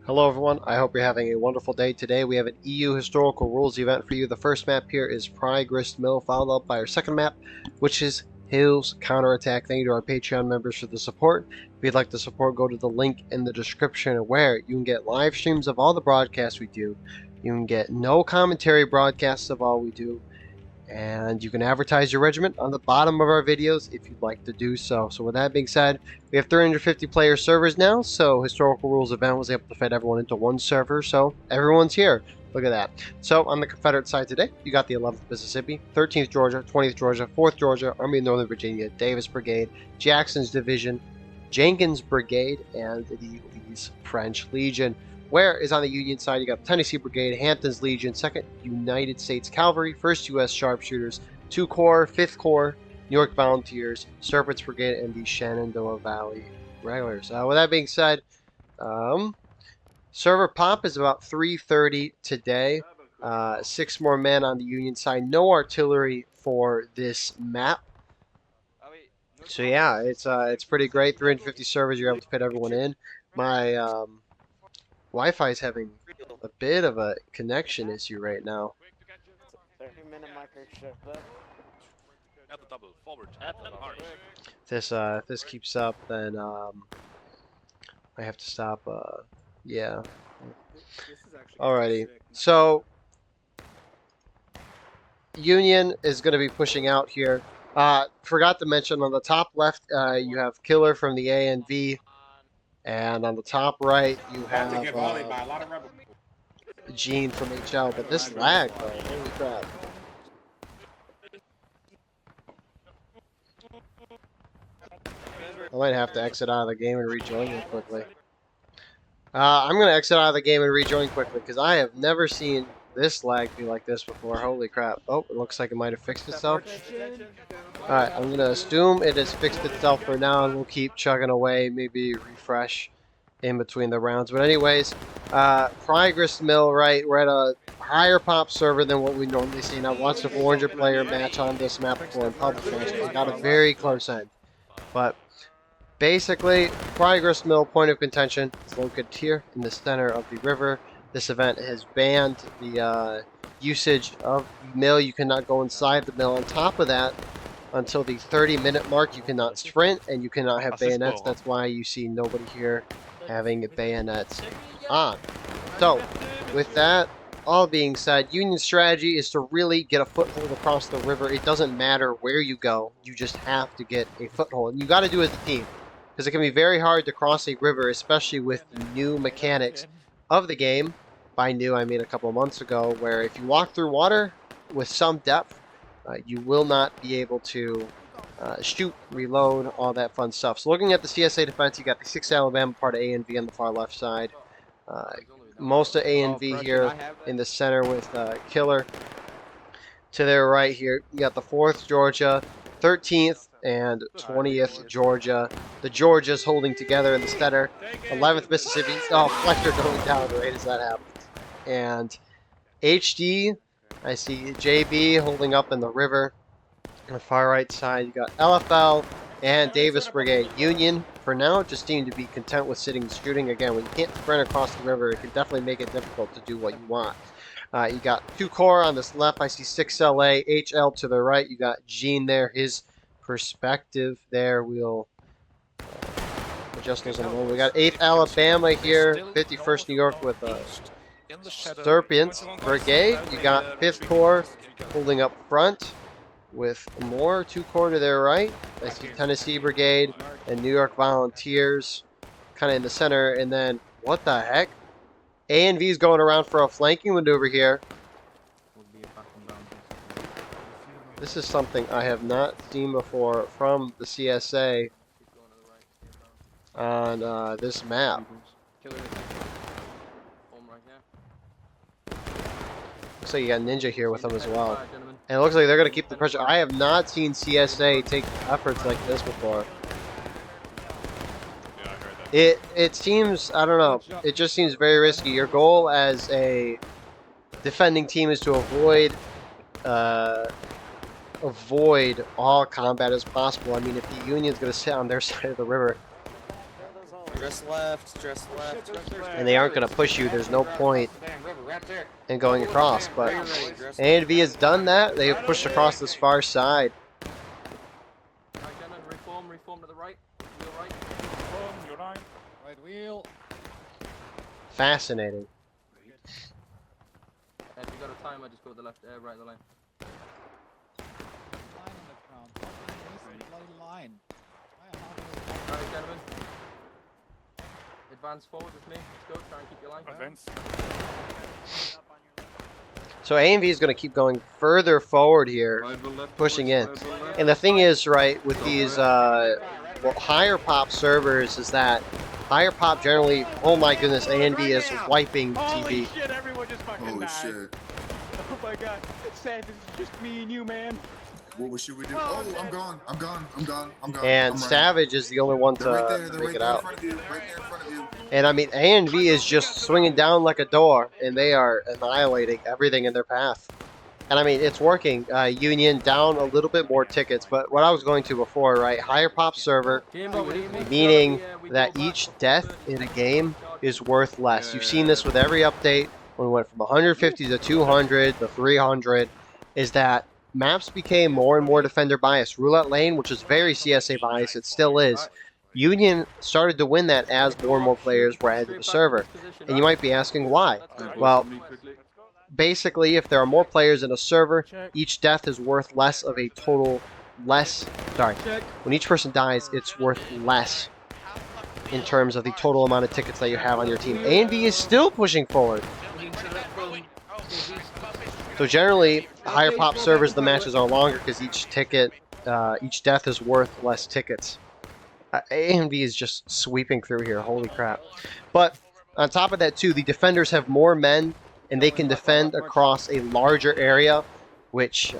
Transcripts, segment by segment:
Hello everyone, I hope you're having a wonderful day. Today we have an EU historical rules event for you. The first map here is Pry Grist Mill, followed up by our second map, which is Hill's Counterattack. Thank you to our Patreon members for the support. If you'd like to support, go to the link in the description where you can get live streams of all the broadcasts we do. You can get no commentary broadcasts of all we do. And you can advertise your regiment on the bottom of our videos if you'd like to do so. So with that being said, we have 350 player servers now, so Historical Rules event was able to fit everyone into one server, so everyone's here. Look at that. So on the Confederate side today, you got the 11th Mississippi, 13th Georgia, 20th Georgia, 4th Georgia, Army of Northern Virginia, Davis Brigade, Jackson's Division, Jenkins Brigade, and the Lee's French Legion. Where is on the Union side, you got Tennessee Brigade, Hampton's Legion, 2nd United States Cavalry, 1st U.S. Sharpshooters, 2 Corps, 5th Corps, New York Volunteers, Serpents Brigade, and the Shenandoah Valley Regulars. With that being said, server pop is about 3:30 today. 6 more men on the Union side. No artillery for this map. So yeah, it's pretty great. 350 servers, you're able to fit everyone in. My Wi-Fi is having a bit of a connection issue right now. 30-minute If this keeps up, then I have to stop. Yeah. Alrighty. So Union is going to be pushing out here. Forgot to mention on the top left, you have Killer from the ANV. And on the top right, you have Gene from HL, but this lag, bro, holy crap. I might have to exit out of the game and rejoin real quickly. I'm going to exit out of the game and rejoin quickly, because I have never seen this lag be like this before. Holy crap. Oh, it looks like it might have fixed itself. Alright, I'm going to assume it has fixed itself for now, and we'll keep chugging away, maybe refresh in between the rounds. But anyways, Pry Grist Mill, right, we're at a higher pop server than what we normally see. Now, I've watched a 400 player match on this map before in public match. It got a very close end. But basically, Pry Grist Mill, point of contention, is located here in the center of the river. This event has banned the usage of the mill. You cannot go inside the mill. On top of that, until the 30-minute mark, you cannot sprint and you cannot have bayonets. That's why you see nobody here having bayonets on. So, with that all being said, Union strategy is to really get a foothold across the river. It doesn't matter where you go, you just have to get a foothold. And you got to do it as a team, because it can be very hard to cross a river, especially with the new mechanics of the game. By new, I mean a couple of months ago, where if you walk through water with some depth, you will not be able to shoot, reload, all that fun stuff. So looking at the CSA defense, you got the 6th Alabama, part of ANV on the far left side. Most of ANV here in the center with Killer. To their right here, you got the 4th Georgia, 13th and 20th Georgia. The Georgias holding together in the center. 11th Mississippi. Oh, Fletcher going down right as that happens. And HD, I see JB holding up in the river. On the far right side, you got LFL and Davis Brigade. Union, for now, just seem to be content with sitting and shooting. Again, when you can't sprint across the river, it can definitely make it difficult to do what you want. You got 2 Corps on this left. I see 6LA, HL to the right. You got Gene there, his perspective there. We'll adjust those in a moment. We got 8th Alabama here, 51st New York with Serpents Brigade. You got 5th Corps holding up front with more 2 Corps to their right. I see Tennessee Brigade and New York Volunteers kind of in the center. And then, what the heck? ANV's going around for a flanking maneuver here. This is something I have not seen before from the CSA on this map. Looks like you got Ninja here with them as well. And it looks like they're going to keep the pressure. I have not seen CSA take efforts like this before. It seems, I don't know, it just seems very risky. Your goal as a defending team is to avoid all combat as possible. I mean, if the Union's going to sit on their side of the river, Dress left, dress left. and they aren't going to push you. There's no point in going across. But A&V has done that. They have pushed across this far side. Reform to the right. Wheel right. Reform, you're right. Right wheel. Fascinating. If you got a timer, just go to the left, right of the line. Line in the ground. Bloody line. Alright, gentlemen. Advance forward with me. Let's go. Try and keep your line. Advance. So A&V is going to keep going further forward here, pushing in. And the thing is, right, with these higher pop servers is that higher pop generally, oh my goodness, A&V is wiping TV. Holy shit, everyone just fucking Holy died. shit. Oh my god. It's sad, this is just me and you, man. What should we do? Oh, I'm gone. I'm gone. I'm gone. I'm gone. And I'm running. Savage is the only one They're right there. to They're make right it there in out. front of you. Right there in front of you. And I mean, A&V is just swinging down like a door, and they are annihilating everything in their path. And I mean, it's working. Union down a little bit more tickets, but what I was going to before, right? Higher pop server, meaning that each death in a game is worth less. You've seen this with every update when we went from 150 to 200 to 300, is that maps became more and more defender biased. Roulette Lane, which is very CSA biased, it still is. Union started to win that as more and more players were added to the server. And you might be asking why. Well, basically, if there are more players in a server, each death is worth less of a total when each person dies, it's worth less in terms of the total amount of tickets that you have on your team. A&V is still pushing forward. So generally, higher pop servers, the matches are longer because each death is worth less tickets. A&V is just sweeping through here. Holy crap. But on top of that, too, the defenders have more men, and they can defend across a larger area, which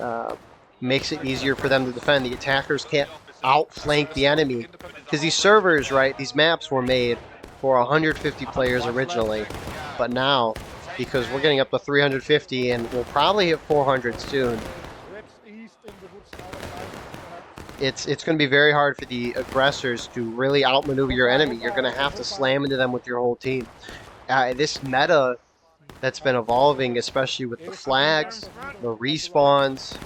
makes it easier for them to defend. The attackers can't outflank the enemy. Because these servers, right, these maps were made for 150 players originally. But now, because we're getting up to 350, and we'll probably hit 400 soon, it's going to be very hard for the aggressors to really outmaneuver your enemy. You're going to have to slam into them with your whole team. This meta that's been evolving, especially with the flags, the respawns,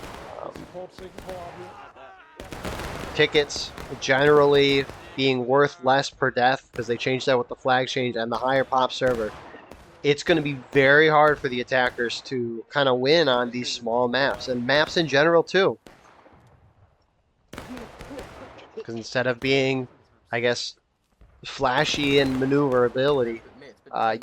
tickets generally being worth less per death because they changed that with the flag change and the higher pop server. It's going to be very hard for the attackers to kind of win on these small maps, and maps in general too. Because instead of being, I guess, flashy in maneuverability,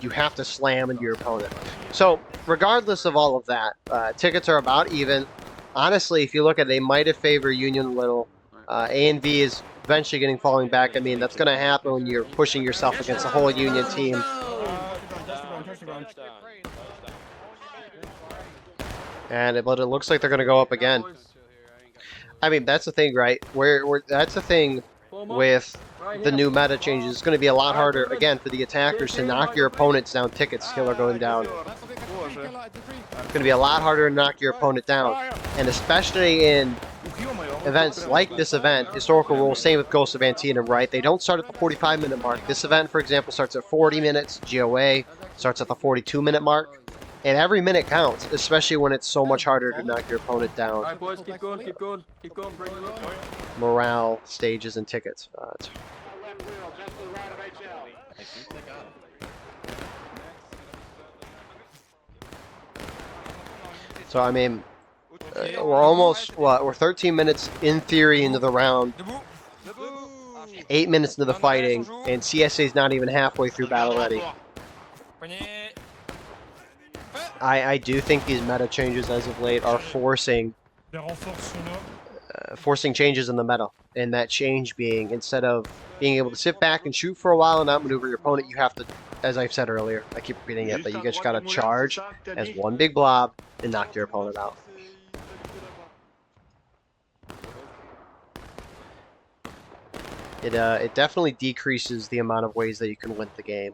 you have to slam into your opponent. So, regardless of all of that, tickets are about even. Honestly, if you look at it, they might have favored Union a little. A&V is eventually falling back. I mean, that's going to happen when you're pushing yourself against a whole Union team. But it looks like they're going to go up again. I mean, that's the thing, right? That's the thing with the new meta changes. It's going to be a lot harder, again, for the attackers to knock your opponents down. Tickets, Killer going down. It's going to be a lot harder to knock your opponent down. And especially in events like this event, historical rules, same with Ghost of Antietam, right? They don't start at the 45-minute mark. This event, for example, starts at 40 minutes. GOA starts at the 42-minute mark. And every minute counts, especially when it's so much harder to knock your opponent down. Alright, boys, keep going, keep going, keep going, bring them up. Morale, stages, and tickets. So, I mean, we're almost, we're 13 minutes in theory into the round. 8 minutes into the fighting, and CSA's not even halfway through battle ready. I do think these meta changes as of late are forcing changes in the meta. And that change being, instead of being able to sit back and shoot for a while and outmaneuver your opponent, you have to, as I've said earlier, I keep repeating it, but you just gotta charge as one big blob and knock your opponent out. It definitely decreases the amount of ways that you can win the game.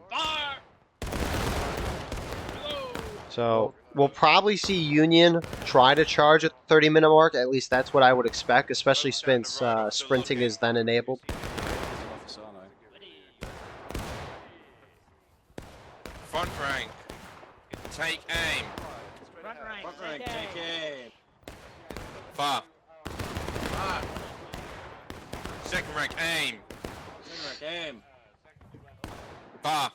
So we'll probably see Union try to charge at the 30-minute mark. At least that's what I would expect, especially since sprinting is then enabled. Front rank. Take aim. Front rank, take aim. Far. Second rank, aim. Second rank, aim. Far.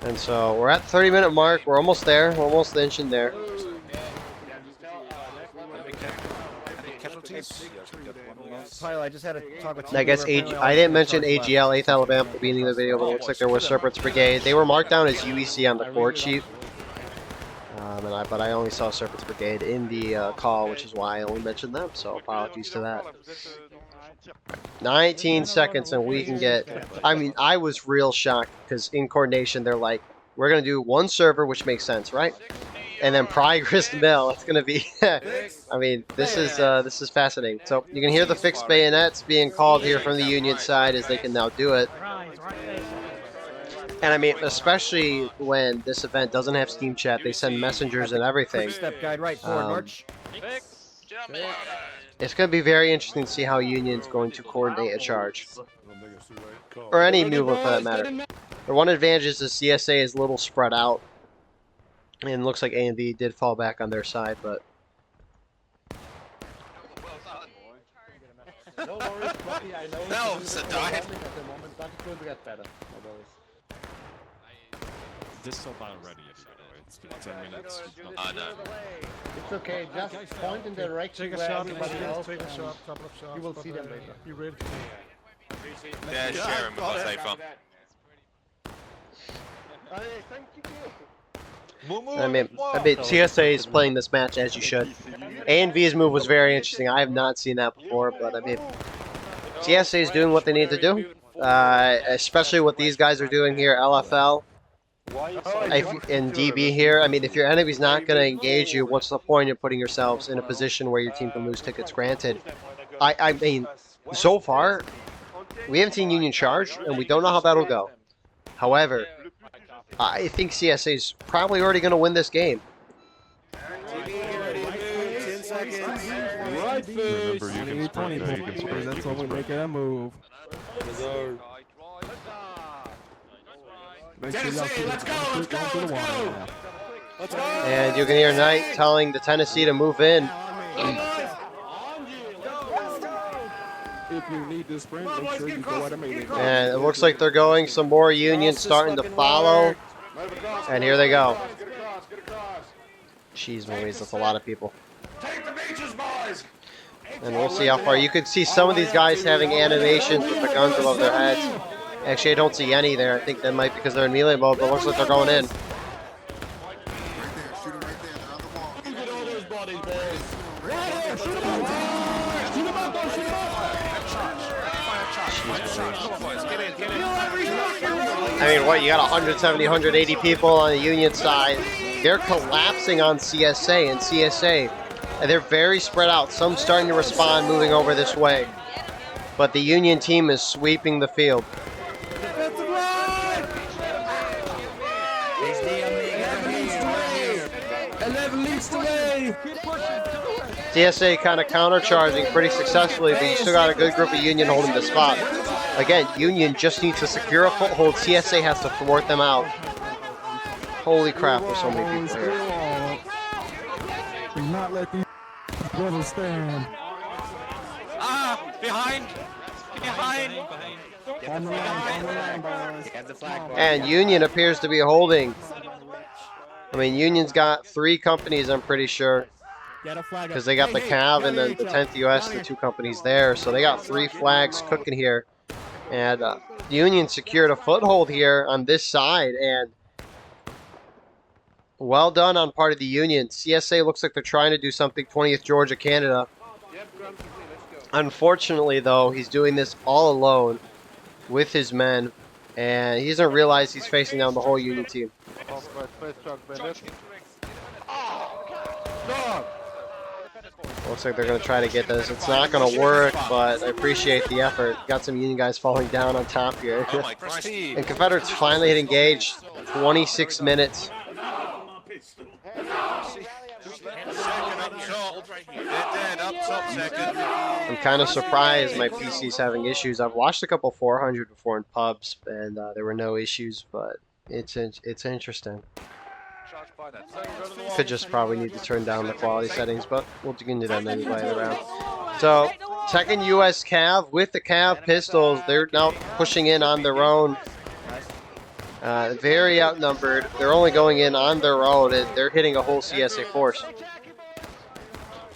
And so we're at the 30-minute mark. We're almost there. We're almost inching there. Tyler, I just had a talk with I guess I didn't mention AGL, 8th Alabama, at the beginning of the video, but it looks like there was Serpent's Brigade. They were marked down as UEC on the court sheet. But I only saw Serpent's Brigade in the call, which is why I only mentioned them, so apologies to that. 19 seconds and we can get... I mean, I was real shocked because in coordination, they're like, we're going to do one server, which makes sense, right? And then Progress Mill, it's going to be... I mean, this is fascinating. So you can hear the fixed bayonets being called here from the Union side as they can now do it. And I mean, especially when this event doesn't have Steam Chat, they send messengers and everything. Step guide right forward, march. It's going to be very interesting to see how Union's going to coordinate a charge. Or any movement for that matter. The one advantage is the CSA is a little spread out. And it looks like A and B did fall back on their side, but... No, it's a diet. This is not ready yet, by the way. It's been 10 minutes. I know. It's okay, just point in the direction where everybody else Take a shot, couple of shots. you will see them later. You ready? Yeah, share him with us, Afa. Thank you. I mean, CSA is playing this match as you should. A and V's move was very interesting. I have not seen that before, but I mean, CSA is doing what they need to do. Especially what these guys are doing here, LFL. In DB here, I mean, if your enemy's not going to engage you, what's the point of putting yourselves in a position where your team can lose tickets? Granted, I mean, so far, we haven't seen Union charge, and we don't know how that'll go. However, I think CSA is probably already going to win this game. Remember, you can sprint there, you can sprint. That's when we make that move. Tennessee, let's go! And you can hear Knight telling the Tennessee to move in. If you need to sprint, make sure you go at a meeting. And it looks like they're going. Some more Unions starting to follow. And here they go. Jeez Louise, that's a lot of people. And we'll see how far. You could see some of these guys having animations with the guns above their heads. Actually, I don't see any there. I think that might be because they're in melee mode, but it looks like they're going in. Right there, shoot him right there, they're on the wall. Look at all those bodies, boys. I mean, what, you got 170, 180 people on the Union side. They're collapsing on CSA, and CSA, and they're very spread out. Some starting to respond, moving over this way. But the Union team is sweeping the field. CSA kind of counter-charging pretty successfully, but you still got a good group of Union holding the spot. Again, Union just needs to secure a foothold. CSA has to thwart them out. Holy crap, there's so many people here. Do not let these brothers stand. Ah! Behind! Behind! On the line, boys. And Union appears to be holding. I mean, Union's got 3 companies, I'm pretty sure. Because they got the Cav and then the 10th US, the 2 companies there. So they got 3 flags cooking here. And Union secured a foothold here on this side. And well done on part of the Union. CSA looks like they're trying to do something. 20th Georgia, Canada. Unfortunately, though, he's doing this all alone with his men. And he doesn't realize he's facing down the whole Union team. Looks like they're going to try to get this. It's not going to work, but I appreciate the effort. Got some Union guys falling down on top here. And Confederates finally hit engage. 26 minutes. shot. They're dead up top second. I'm kind of surprised my PC's having issues. I've watched a couple 400 before in pubs, and there were no issues, but it's interesting. Could just probably need to turn down the quality settings, but we'll get into that maybe later around. So, second U.S. Cav with the Cav pistols. They're now pushing in on their own. Very outnumbered. They're only going in on their own, and they're hitting a whole CSA force.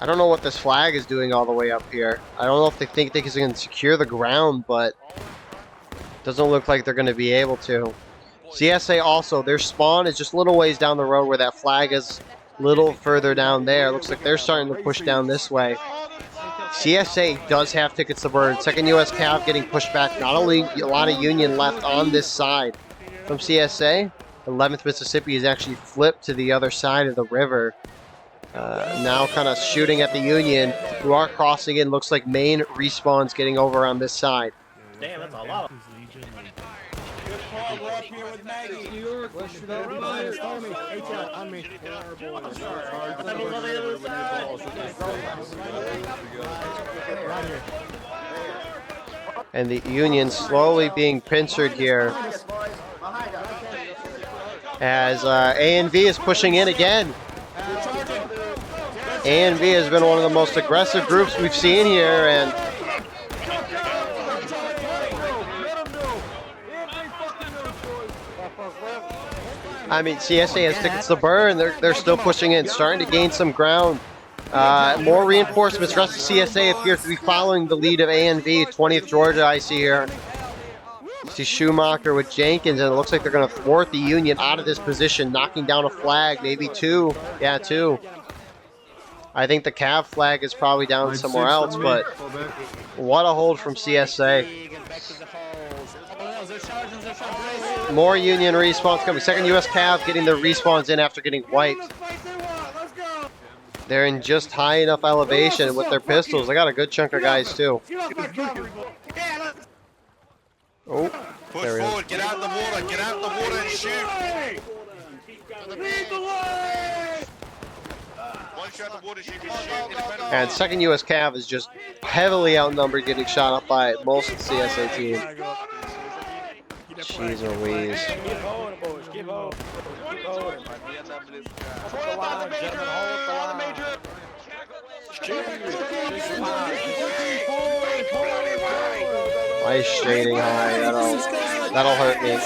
I don't know what this flag is doing all the way up here. I don't know if they think they can secure the ground, but it doesn't look like they're going to be able to. CSA also, their spawn is just a little ways down the road where that flag is a little further down there. Looks like they're starting to push down this way. CSA does have tickets to burn. Second U.S. Cav getting pushed back. Not only a lot of Union left on this side from CSA, 11th Mississippi is actually flipped to the other side of the river. Now kind of shooting at the Union, who are crossing in. Looks like main respawn's getting over on this side. Damn, that's a lot. And the Union slowly being pincered here as A&V is pushing in again. A&V has been one of the most aggressive groups we've seen here, and I mean, CSA has tickets to burn. They're still pushing in, starting to gain some ground. More reinforcements. Rest of CSA appears to be following the lead of A&V. 20th Georgia, I see here. I see Schumacher with Jenkins, and it looks like they're going to thwart the Union out of this position, knocking down a flag, maybe two. Yeah, two. I think the Cav flag is probably down somewhere else, but what a hold from CSA. More Union respawns coming. Second U.S. Cav getting their respawns in after getting wiped. They're in just high enough elevation with their pistols. They got a good chunk of guys, too. Oh, Push there we go. forward, get out the water, get out the water and shoot. Once you're out the water, you can shoot. And second U.S. Cav is just heavily outnumbered, getting shot up by most of the CSA team. Jeez Louise. Keep holding, boys. Keep holding. Keep holding. Ice shading high. That'll hurt me.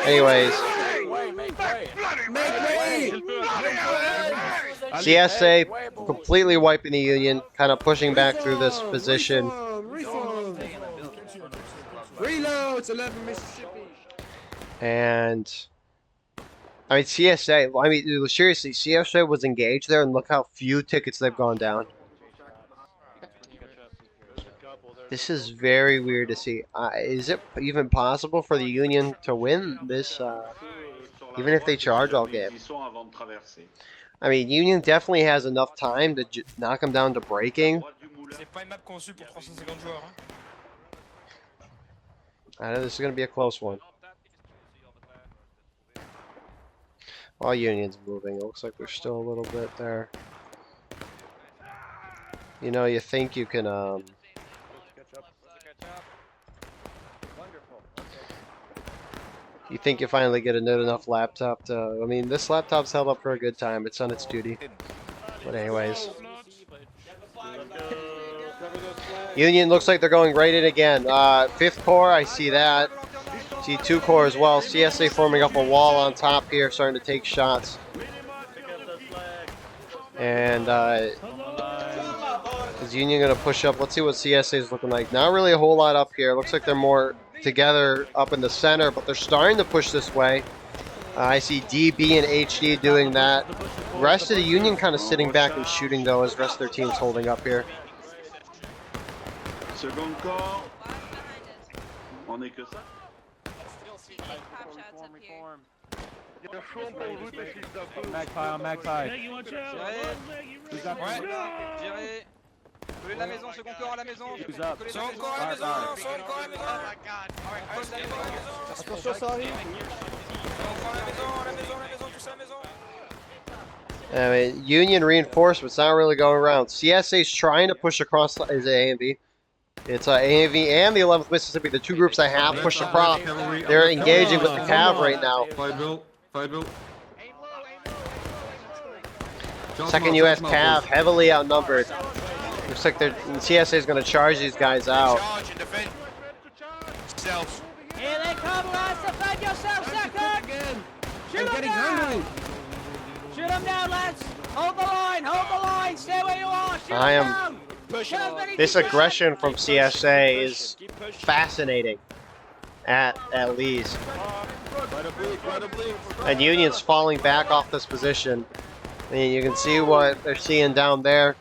Anyways. CSA completely wiping the Union, kind of pushing back through this position. Reloads, 11 Mississippi. And I mean, CSA, I mean, seriously, CSA was engaged there, and look how few tickets they've gone down. This is very weird to see. Is it even possible for the Union to win this, even if they charge all game? I mean, Union definitely has enough time to knock them down to breaking. I know this is going to be a close one. All Union's moving. It looks like there's still a little bit there. You know, you think you can, you think you finally get a good enough laptop to, I mean, this laptop's held up for a good time. It's done its duty. But anyways. Union looks like they're going right in again. 5th Corps, I see that. See 2 Corps as well. CSA forming up a wall on top here, starting to take shots. And is Union going to push up? Let's see what CSA is looking like. Not really a whole lot up here. Looks like they're more together up in the center, but they're starting to push this way. I see DB and HD doing that. Rest of the Union kind of sitting back and shooting, though, as the rest of their team's holding up here. Second corps. On est que ça. Magpie on Magpie. La maison, second corps à la maison. Who's up? Second corps à la maison. Second corps à la maison. Attention, ça arrive. Second corps à la maison, à la maison, à la maison, tous à la maison. I mean, Union reinforcements not really going around. CSA's trying to push across. Is it A and B? It's A and V and the 11th Mississippi, the two groups that have pushed across. They're engaging with the Cav right now. Fight Bill. Second U.S. Cav heavily outnumbered. Looks like they're CSA is going to charge these guys out. Charge and defend. Self. Here they come, lads. Defend yourself, second. Shoot them down. Shoot them down, lads. Hold the line. Hold the line. Stay where you are. Shoot I them am. down. This aggression from CSA is fascinating at Lee's. And Union's falling back off this position. And you can see what they're seeing down there.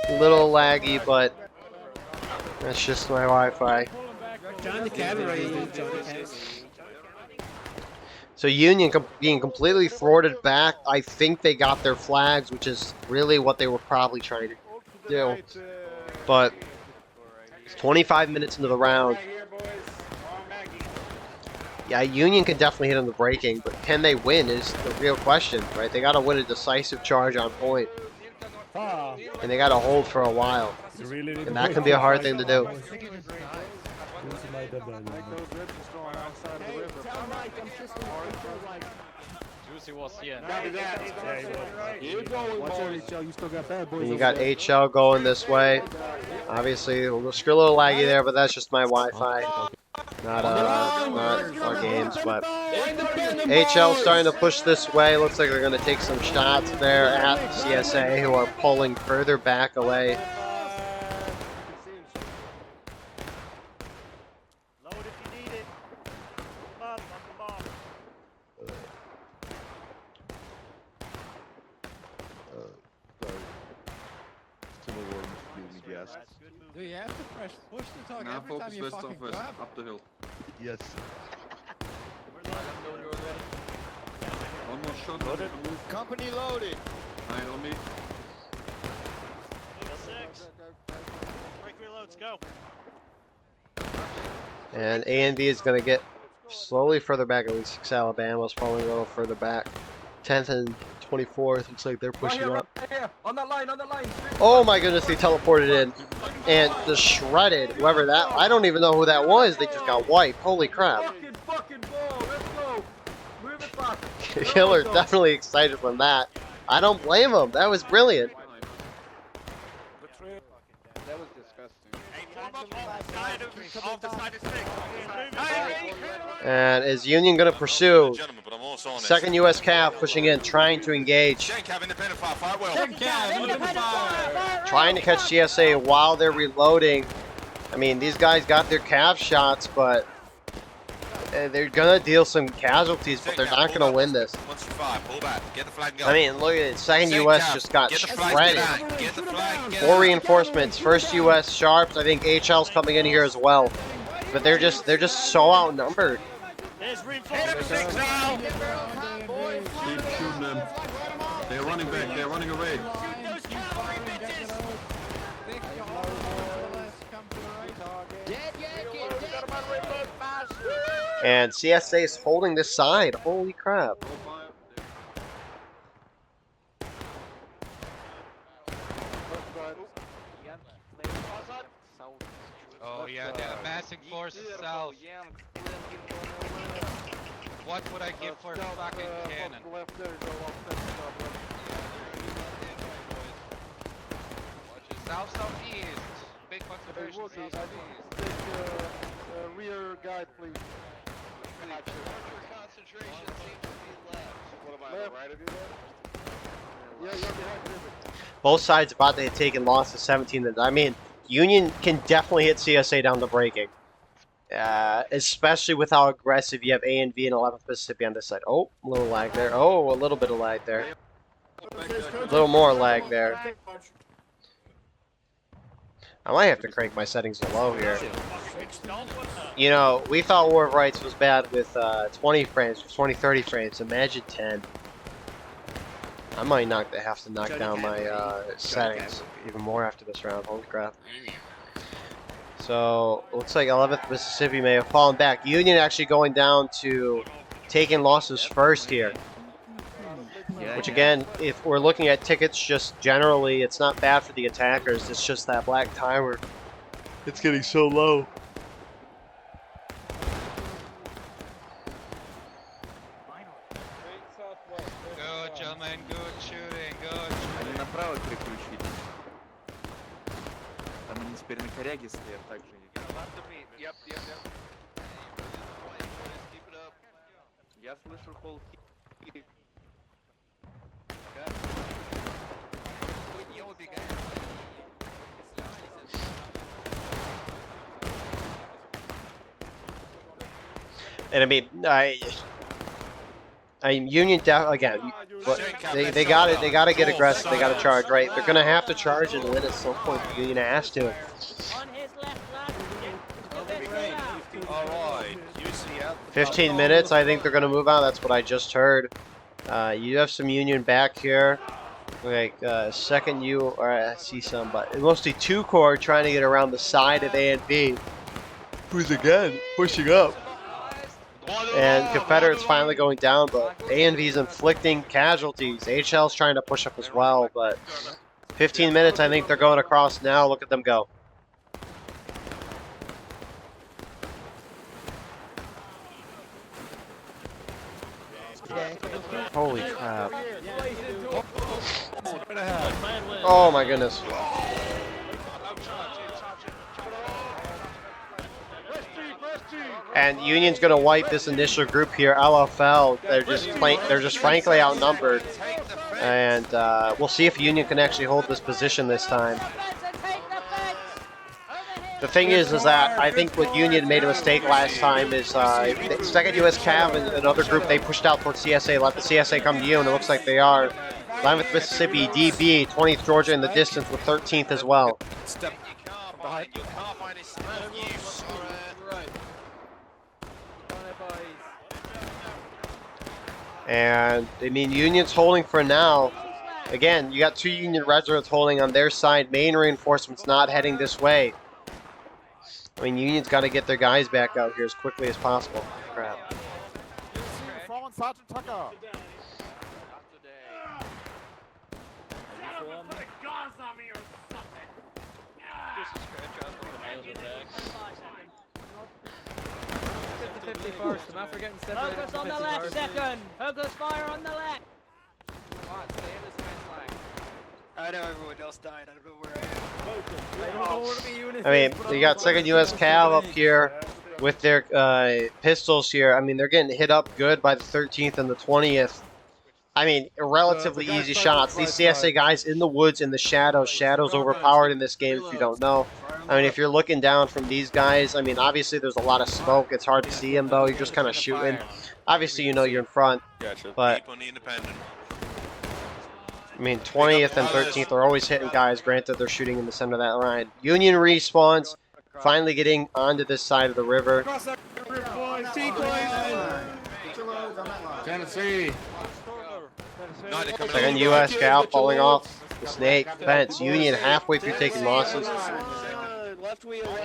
A little laggy, but that's just my Wi-Fi. So Union being completely thwarted back. I think they got their flags, which is really what they were probably trying to do. But 25 minutes into the round. Yeah, Union can definitely hit on the braking, but can they win is the real question, right? They got to win a decisive charge on point. And they got to hold for a while. And that can be a hard thing to do. Juicy was here. And you got HL going this way. Obviously, a little laggy there, but that's just my Wi-Fi. Not our games, but HL starting to push this way. Looks like they're going to take some shots there at CSA, who are pulling further back away. Do you have to press push to talk Now every time focus you west fucking southwest, grab? up the hill. Yes. One more shot. Loaded. Company loaded. Nine on me. And A&B is going to get slowly further back. At least 6 Alabama's falling a little further back. 10th and 24th. Looks like they're pushing up. Right here. On that line. Oh my goodness, they teleported in. And just shredded whoever that. I don't even know who that was. They just got wiped. Holy crap. Fucking ball. Let's go. Move it back. Killer definitely excited from that. I don't blame him. That was brilliant. That was disgusting. And is Union going to pursue? Second U.S. Cav pushing in, trying to engage. Trying to catch CSA while they're reloading. I mean, these guys got their Cav shots, but they're going to deal some casualties, but they're not going to win this. I mean, look at it. Second U.S. just got shredded. 4 reinforcements. First U.S. Sharps. I think HL's coming in here as well. But they're just so outnumbered. Keep shooting them. They're running back. They're running away. And CSA is holding this side. Holy crap. Oh yeah, they're amassing forces south. What would I give for a fucking cannon? South, southeast. Big concentration southeast. Rear guide, please. Concentration seems to be left. What am I, on the right of you there? Yeah, you're behind me. Both sides about to have taken losses 17. I mean, Union can definitely hit CSA down the braking. Especially with how aggressive you have A and V and 11th Mississippi on this side. Oh, a little lag there. Oh, a little bit of lag there. A little more lag there. I might have to crank my settings to low here. You know, we thought War of Rights was bad with 20 frames, 20, 30 frames. Imagine 10. I might have to knock down my settings even more after this round. Holy crap. So, looks like 11th Mississippi may have fallen back. Union actually going down to taking losses first here. Which again, if we're looking at tickets just generally, it's not bad for the attackers. It's just that black timer. It's getting so low. Good, gentlemen. Good shooting. Good Они shooting. направо переключить. Там они теперь на коряге стоят так же. Yep, yep, yep. Я слышу холл. And I mean, Union again. They got it. They got to get aggressive. They got to charge. Right. They're gonna have to charge and win at some point. The Union has to. On his left, lad. All right. UC out. 15 minutes. I think they're gonna move out. That's what I just heard. You have some Union back here. Like second U, or I see some, but mostly 2 Corps trying to get around the side of A and B. Who's again pushing up. And Confederate's finally going down, but A and V's inflicting casualties. HL's trying to push up as well, but 15 minutes, I think they're going across now. Look at them go. Holy crap. Oh my goodness. And Union's going to wipe this initial group here. LFL, they're just frankly outnumbered. And we'll see if Union can actually hold this position this time. The thing is that I think what Union made a mistake last time is the second U.S. Cav and another group, they pushed out towards CSA, let the CSA come to you, and it looks like they are. 11th Mississippi, DB, 20th Georgia in the distance with 13th as well. And, I mean, Union's holding for now. Again, you got 2 Union Regiments holding on their side. Main reinforcements not heading this way. I mean, Union's got to get their guys back out here as quickly as possible. Crap. Fallen Sergeant Tucker. First, am I forgetting Focus on the left, second. Focus fire on the left. I know everyone else died. I don't know where I am. I mean, you got 2nd U.S. Cav up here with their pistols here. I mean, they're getting hit up good by the 13th and the 20th. I mean, relatively easy shots. These CSA guys in the woods, in the shadows. Shadows overpowered in this game, if you don't know. I mean, if you're looking down from these guys, I mean, obviously there's a lot of smoke. It's hard to see them, though. You're just kind of shooting. Obviously, you know you're in front. But, I mean, 20th and 13th are always hitting guys. Granted, they're shooting in the center of that line. Union respawns, finally getting onto this side of the river. Tennessee. Second U.S. Cav falling off the snake fence. Union halfway through taking losses. Left wheel. Why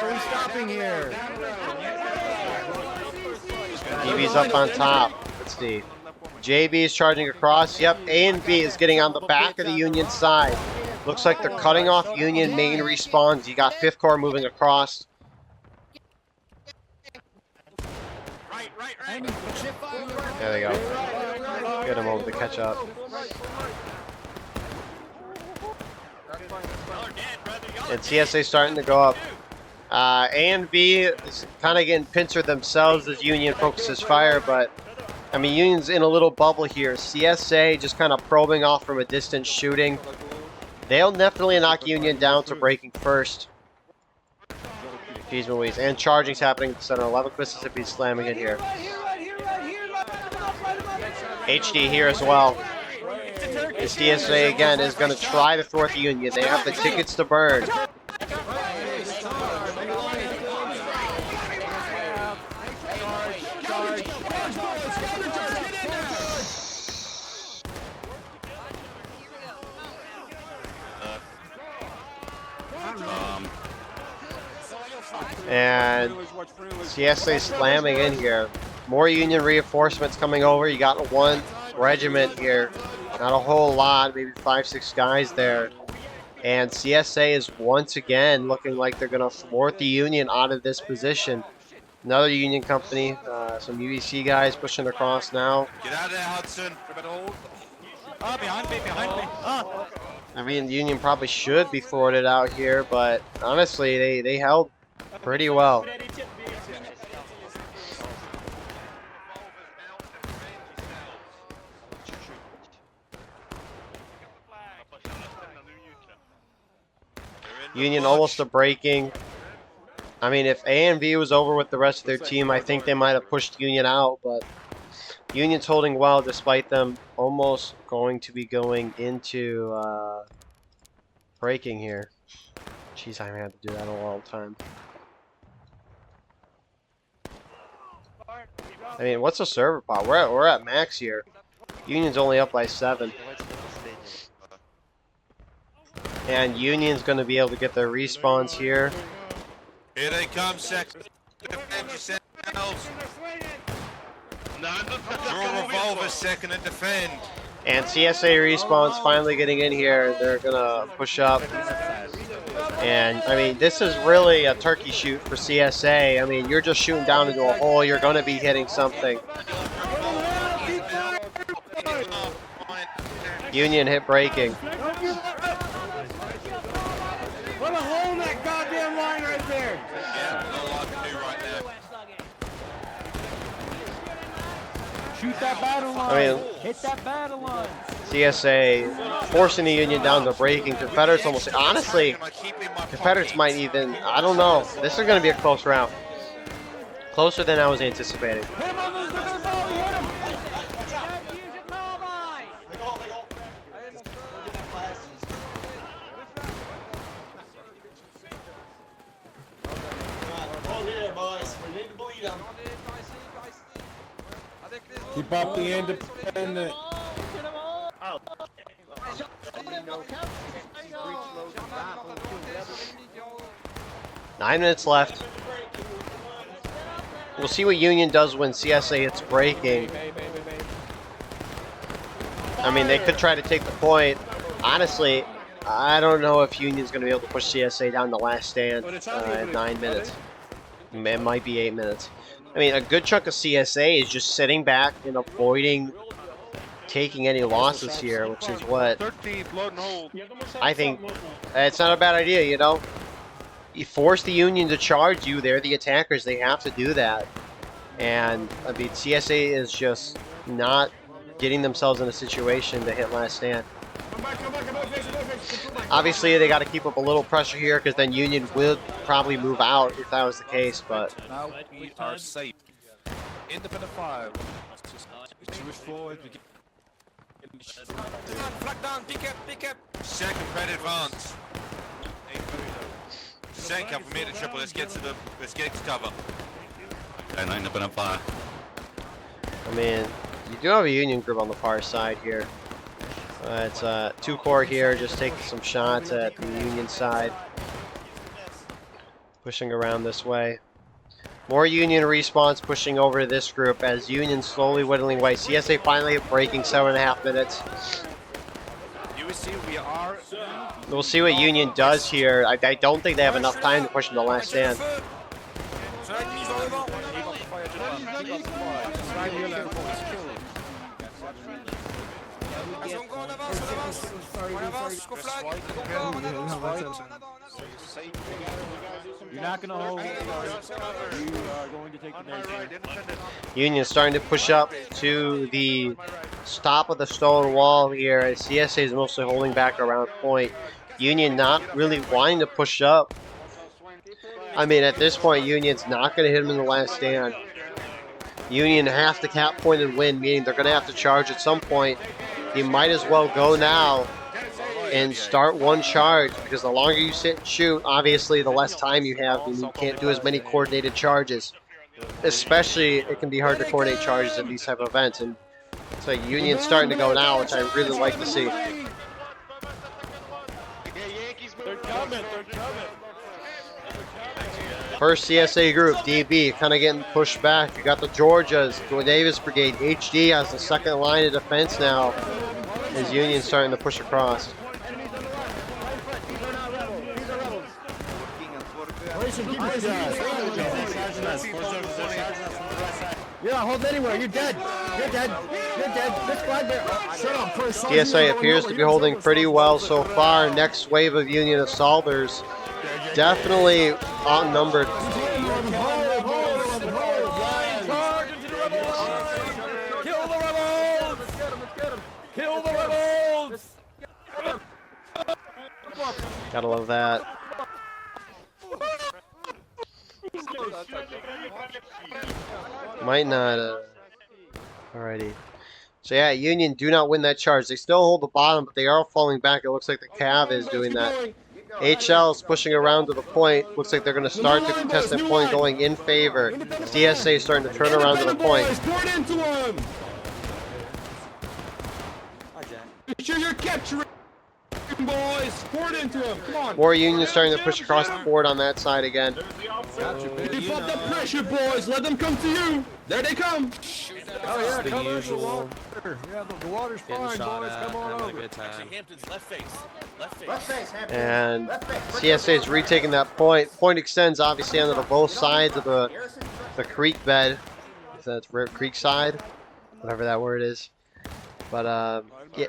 are we stopping here? DB's up on top. Let's see. JB is charging across. Yep, A and B is getting on the back of the Union side. Looks like they're cutting off Union main respawns. You got 5th Corps moving across. There they go. Get them over to catch up. And CSA starting to go up. A and B is kind of getting pincered themselves as Union focuses fire, but I mean, Union's in a little bubble here. CSA just kind of probing off from a distance shooting. They'll definitely knock Union down to breaking first. Jeez Louise. And charging's happening at the center. 11th Mississippi slamming in here. HD here as well. This DSA again is going to try to thwart the Union. They have the tickets to burn. And CSA slamming in here. More Union reinforcements coming over. You got one regiment here. Not a whole lot, maybe 5-6 guys there. And CSA is once again looking like they're going to thwart the Union out of this position. Another Union company, some UEC guys pushing across now. Get out of there, Hudson. Oh, behind me, behind me. Oh. I mean, the Union probably should be thwarted out here, but honestly, they held pretty well. Union almost a breaking. I mean, if A and V was over with the rest of their team, I think they might have pushed Union out, but Union's holding well despite them almost going to be going into breaking here. Jeez, I haven't had to do that in a long time. I mean, what's the server pot? We're at max here. Union's only up by 7. And Union's going to be able to get their respawns here. Here they come, second. Defend yourselves. Draw revolvers, second, and defend. And CSA respawns finally getting in here. They're going to push up. And, I mean, this is really a turkey shoot for CSA. I mean, you're just shooting down into a hole. You're going to be hitting something. Union hit breaking. Put a hole in that goddamn line right there. Yeah, not a lot to do right now. Shoot that battle line. I mean, hit that battle line. CSA forcing the Union down to breaking. Confederates almost, honestly, Confederates might even, I don't know. This is going to be a close round. Closer than I was anticipating. Hit him on those ball, hit him. Keep up the independent. 9 minutes left. We'll see what Union does when CSA hits breaking. I mean, they could try to take the point. Honestly, I don't know if Union's going to be able to push CSA down to last stand at 9 minutes. It might be 8 minutes. I mean, a good chunk of CSA is just sitting back and avoiding taking any losses here, which is what I think it's not a bad idea, you know? You force the Union to charge you. They're the attackers. They have to do that. And, I mean, CSA is just not getting themselves in a situation to hit last stand. Obviously, they got to keep up a little pressure here because then Union will probably move out if that was the case, but... Now we are safe. Independent 5. Push forward. Flag down, pick up. Second credit advance. Second come from here to triple. Let's get to cover. And independent 5. I mean, you do have a Union group on the far side here. It's 2 corps here, just taking some shots at the Union side. Pushing around this way. More Union respawns pushing over to this group as Union slowly whittling away. CSA finally breaking 7.5 minutes. We'll see what Union does here. I don't think they have enough time to push them to last stand. You're not going to hold. You are going to take the nation. Union starting to push up to the top of the stone wall here as CSA is mostly holding back around point. Union not really wanting to push up. I mean, at this point, Union's not going to hit them in the last stand. Union have to cap point and win, meaning they're going to have to charge at some point. You might as well go now and start one charge, because the longer you sit and shoot, obviously the less time you have, and you can't do as many coordinated charges. Especially, it can be hard to coordinate charges at these type of events, and so Union's starting to go now, which I really like to see. They're coming, they're coming. First CSA group, DB, kind of getting pushed back. You got the Georgias, the Davis Brigade, HD as the second line of defense now. As Union starting to push across. You're not holding anywhere. You're dead. You're dead. You're dead. This flag there. Shut up, Chris. DSA appears to be holding pretty well so far. Next wave of Union assaulters definitely outnumbered. Kill the rebels! Kill the rebels! Gotta love that. Might not. Alrighty. So yeah, Union do not win that charge. They still hold the bottom, but they are falling back. It looks like the Cav is doing that. HL is pushing around to the point. Looks like they're going to start the contested point going in favor. DSA is starting to turn around to the point. Make sure you're capturing, boys. Pour it into him. Come on. More Union starting to push across the board on that side again. Keep up the pressure, boys. Let them come to you. There they come. Oh, yeah, The come over usual. the water. Yeah, the water's Getting fine, shot boys. at, Come on having a over. good time. Hampton's left face. Left face. Left face, Hampton. And Left face. CSA is retaking that point. Point extends obviously onto the both sides of the creek bed. If that's creek side, whatever that word is. But yeah,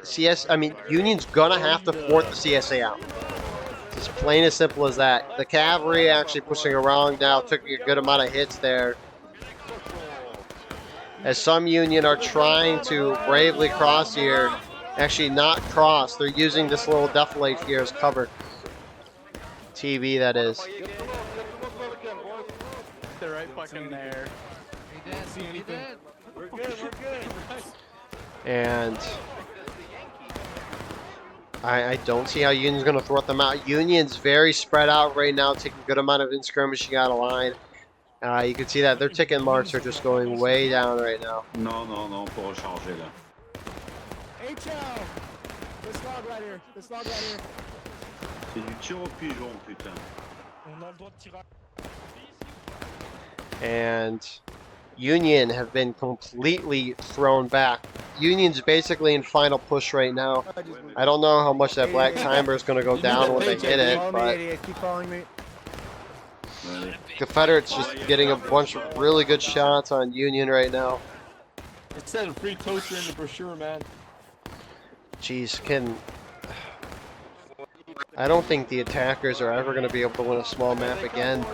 Union's gonna have to thwart the CSA out. It's as plain as simple as that. The cavalry actually pushing around now, took a good amount of hits there. As some Union are trying to bravely cross here, actually not cross. They're using this little defilade here as cover. TV, that is. They're right fucking there. We're good, we're good. And I don't see how Union's going to thwart them out. Union's very spread out right now, taking a good amount of in-skirmishing out of line. You can see that their ticket marks are just going way down right now. Non, pour recharger là. HL. This log right here. This log right here. C'est du tir au pigeon, putain. And Union have been completely thrown back. Union's basically in final push right now. I don't know how much that black timer is going to go down when they hit it, but Keep following me. Confederates just getting a bunch of really good shots on Union right now. It said a free toaster in the brochure, man. Jeez, I don't think the attackers are ever going to be able to win a small map again.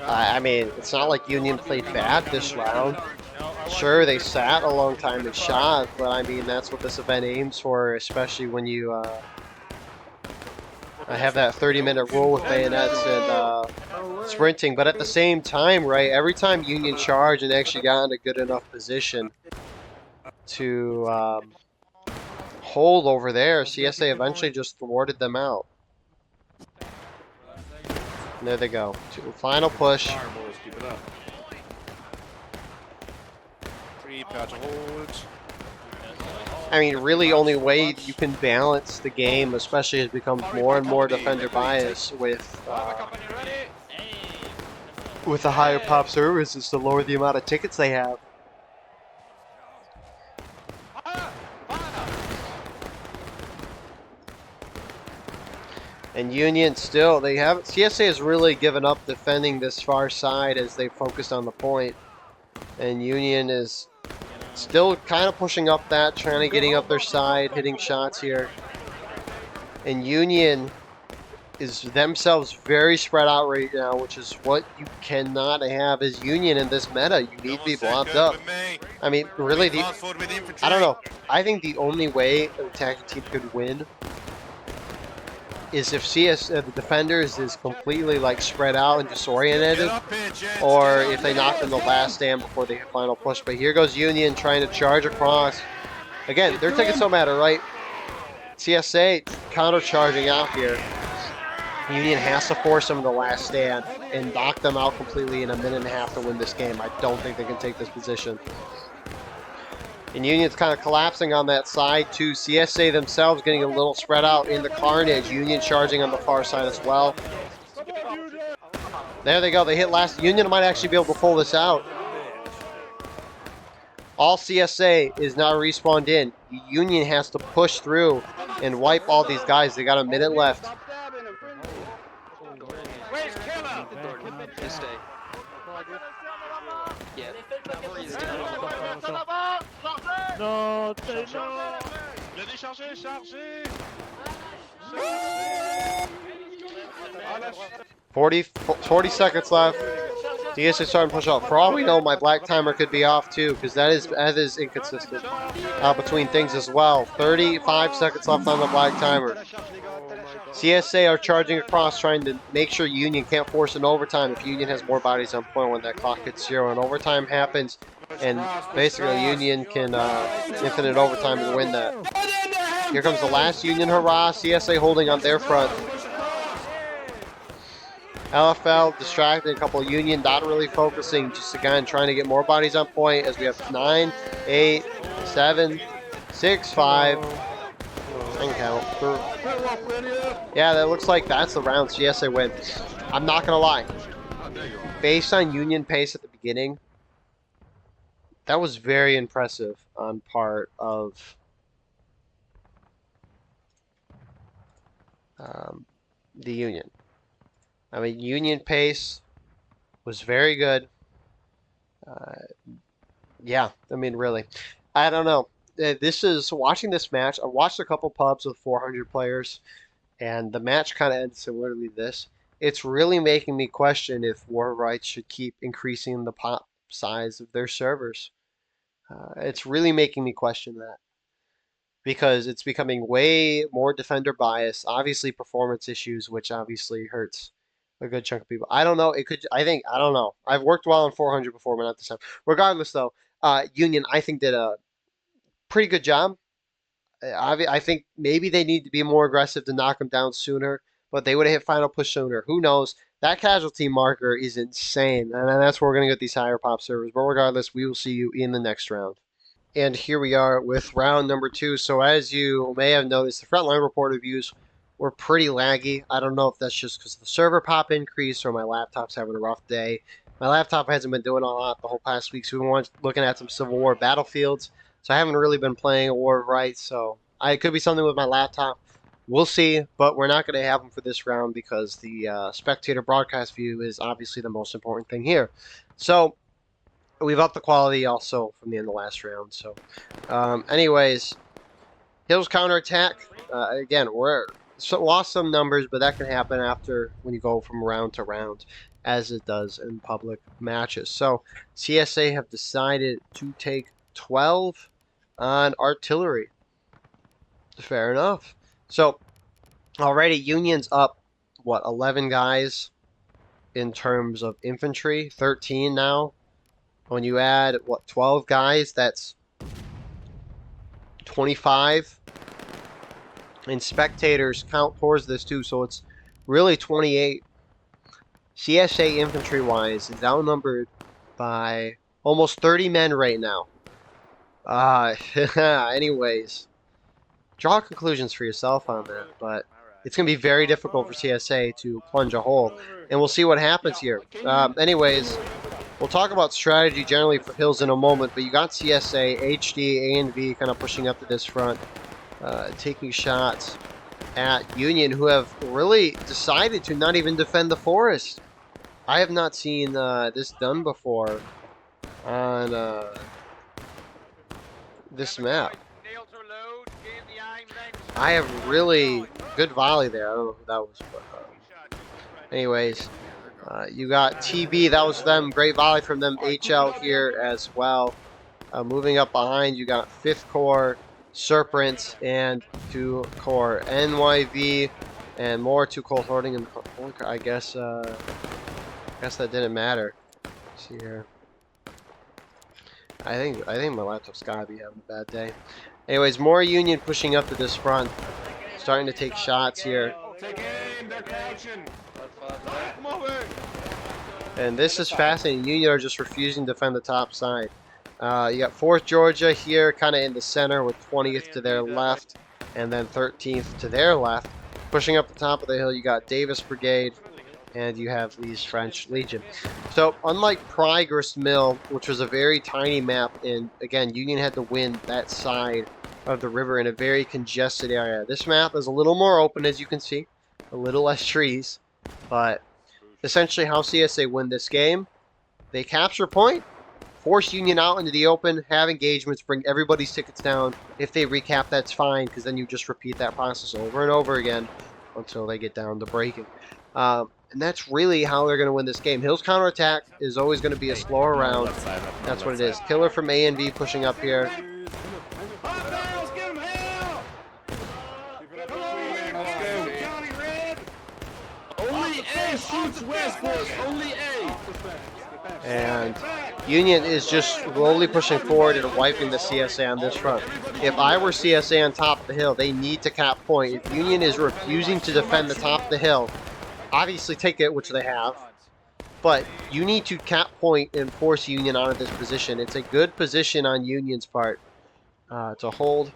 I mean, it's not like Union played bad this round. Sure, they sat a long time and shot, but I mean, that's what this event aims for, especially when you have that 30-minute rule with bayonets and sprinting. But at the same time, right, every time Union charged and actually got in a good enough position to hold over there, CSA eventually just thwarted them out. And there they go. Final push. I mean, really only way you can balance the game, especially as it becomes more and more defender bias with the higher pop servers, is to lower the amount of tickets they have. And Union still, CSA has really given up defending this far side as they focused on the point. And Union is still kind of pushing up that, trying to getting up their side, hitting shots here. And Union is themselves very spread out right now, which is what you cannot have as Union in this meta. You need to be blobbed up. I mean, really, I don't know. I think the only way an attacking team could win is if the defenders is completely like spread out and disoriented, or if they knock in the last stand before they hit final push. But here goes Union trying to charge across. Again, their tickets don't matter, right? CSA counter-charging out here. Union has to force them in the last stand and knock them out completely in a minute and a half to win this game. I don't think they can take this position. And Union's kind of collapsing on that side too. CSA themselves getting a little spread out in the carnage. Union charging on the far side as well. There they go. They hit last. Union might actually be able to pull this out. All CSA is now respawned in. Union has to push through and wipe all these guys. They got a minute left. Where's Killer? Just stay. Yeah. Non, t'es non. Il a déchargé, chargé. 40 seconds left. DS is starting to push out. For all we know, my black timer could be off too, because that is inconsistent between things as well. 35 seconds left on the black timer. CSA are charging across, trying to make sure Union can't force an overtime if Union has more bodies on point when that clock hits 0. And overtime happens, and basically Union can infinite overtime and win that. Here comes the last Union hurrah. CSA holding on their front. LFL distracted, a couple of Union not really focusing, just again trying to get more bodies on point as we have 9, 8, 7, 6, 5. I can count. Yeah, that looks like that's the round. CSA win. I'm not gonna lie. Based on Union pace at the beginning, that was very impressive on part of the Union. I mean, Union pace was very good. Yeah, I mean, really. I don't know. Watching this match, I watched a couple pubs with 400 players, and the match kind of ended similarly to this. It's really making me question if War Rights should keep increasing the pop size of their servers. It's really making me question that, because it's becoming way more defender bias, obviously performance issues, which obviously hurts a good chunk of people. I don't know. I don't know. I've worked well on 400 before, but not this time. Regardless, though, Union, I think, did a pretty good job. I think maybe they need to be more aggressive to knock them down sooner, but they would have hit final push sooner. Who knows? That casualty marker is insane, and that's where we're going to get these higher pop servers. But regardless, we will see you in the next round. And here we are with round number 2. So as you may have noticed, the frontline report reviews were pretty laggy. I don't know if that's just because the server pop increased or my laptop's having a rough day. My laptop hasn't been doing a lot the whole past week, so we were looking at some Civil War battlefields. So I haven't really been playing a War of Rights, so it could be something with my laptop. We'll see, but we're not going to have them for this round because the spectator broadcast view is obviously the most important thing here. So we've upped the quality also from the end of the last round. So anyways, Hill's counterattack. Again, we're lost some numbers, but that can happen after when you go from round to round, as it does in public matches. So CSA have decided to take 12 on artillery. Fair enough. So already Union's up, what, 11 guys in terms of infantry, 13 now. When you add, what, 12 guys, that's 25. And spectators count towards this too, so it's really 28. CSA infantry-wise is outnumbered by almost 30 men right now. Anyways, draw conclusions for yourself on that, but it's going to be very difficult for CSA to plunge a hole, and we'll see what happens here. Anyways, we'll talk about strategy generally for Hills in a moment, but you got CSA, HD, A, and V kind of pushing up to this front, taking shots at Union, who have really decided to not even defend the forest. I have not seen this done before on this map. I have really good volley there. I don't know who that was, but anyways, you got TB. That was them. Great volley from them. HL here as well. Moving up behind, you got 5th Corps, Serpents, and 2 Corps NYV, and more 2 Corps hoarding. And I guess that didn't matter. Let's see here. I think my laptop's gotta be having a bad day. Anyways, more Union pushing up to this front, starting to take shots here. And this is fascinating. Union are just refusing to defend the top side. You got 4th Georgia here, kind of in the center, with 20th to their left, and then 13th to their left. Pushing up the top of the hill, you got Davis Brigade and you have Lee's French Legion. So unlike Pry-Grist Mill, which was a very tiny map, and again, Union had to win that side of the river in a very congested area. This map is a little more open, as you can see, a little less trees, but essentially how CSA win this game, they capture point, force Union out into the open, have engagements, bring everybody's tickets down. If they recap, that's fine, because then you just repeat that process over and over again until they get down to breaking. And that's really how they're going to win this game. Hill's counterattack is always going to be a slower round. That's what it is. Killer from A and B pushing up here. Only A shoots west, boys. Only A. And Union is just slowly pushing forward and wiping the CSA on this front. If I were CSA on top of the hill, they need to cap point. If Union is refusing to defend the top of the hill, obviously take it, which they have, but you need to cap point and force Union out of this position. It's a good position on Union's part to hold.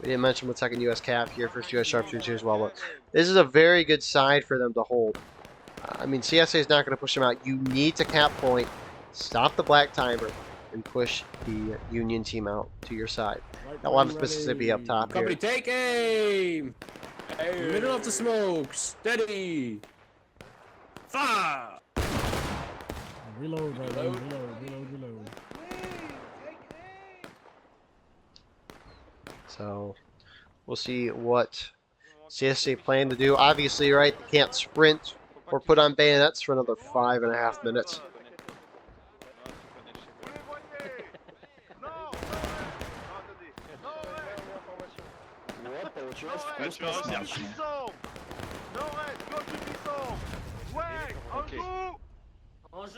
We didn't mention what second U.S. cap here, first U.S. sharpshooters here as well, but this is a very good side for them to hold. I mean, CSA is not going to push them out. You need to cap point, stop the black timer, and push the Union team out to your side. Now, 11th Mississippi up top here. Company, take aim! Middle of the smoke, steady! Fire! Reload, reload. So, we'll see what CSA plan to do. Obviously, right, they can't sprint or put on bayonets for another 5.5 minutes.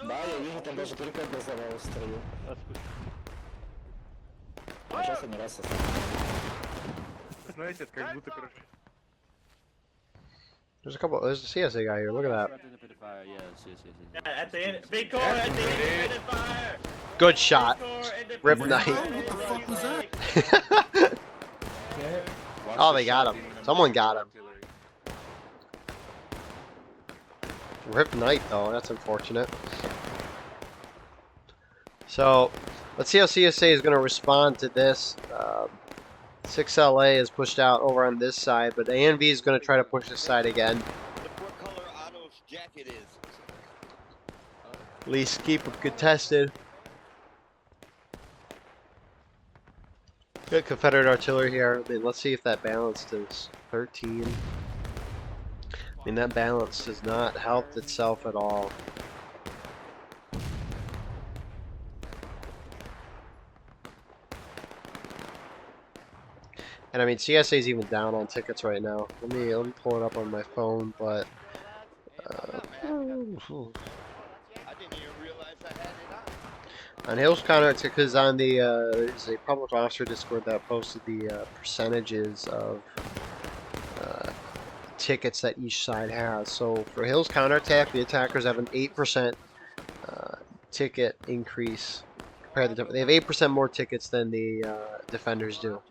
Да, я вижу, там даже только образовалось в строю. А сейчас они раз Знаете, это как будто, короче. There's a CSA guy here, look at that. At the end, big core at the end of fire. Good shot. Rip Knight. What the fuck was that? Oh, they got him. Someone got him. Rip Knight, though. That's unfortunate. So, let's see how CSA is going to respond to this. 6LA is pushed out over on this side, but ANV is going to try to push this side again. What color Otto's jacket is? At least keep it contested. Good Confederate artillery here. I mean, let's see if that balance is 13. I mean, that balance has not helped itself at all. And I mean, CSA is even down on tickets right now. Let me pull it up on my phone, but I didn't even realize I had it on. on Hill's counter, because on the there's a public officer Discord that posted the percentages of tickets that each side has. So for Hill's counterattack, the attackers have an 8% ticket increase compared to they have 8% more tickets than the defenders do.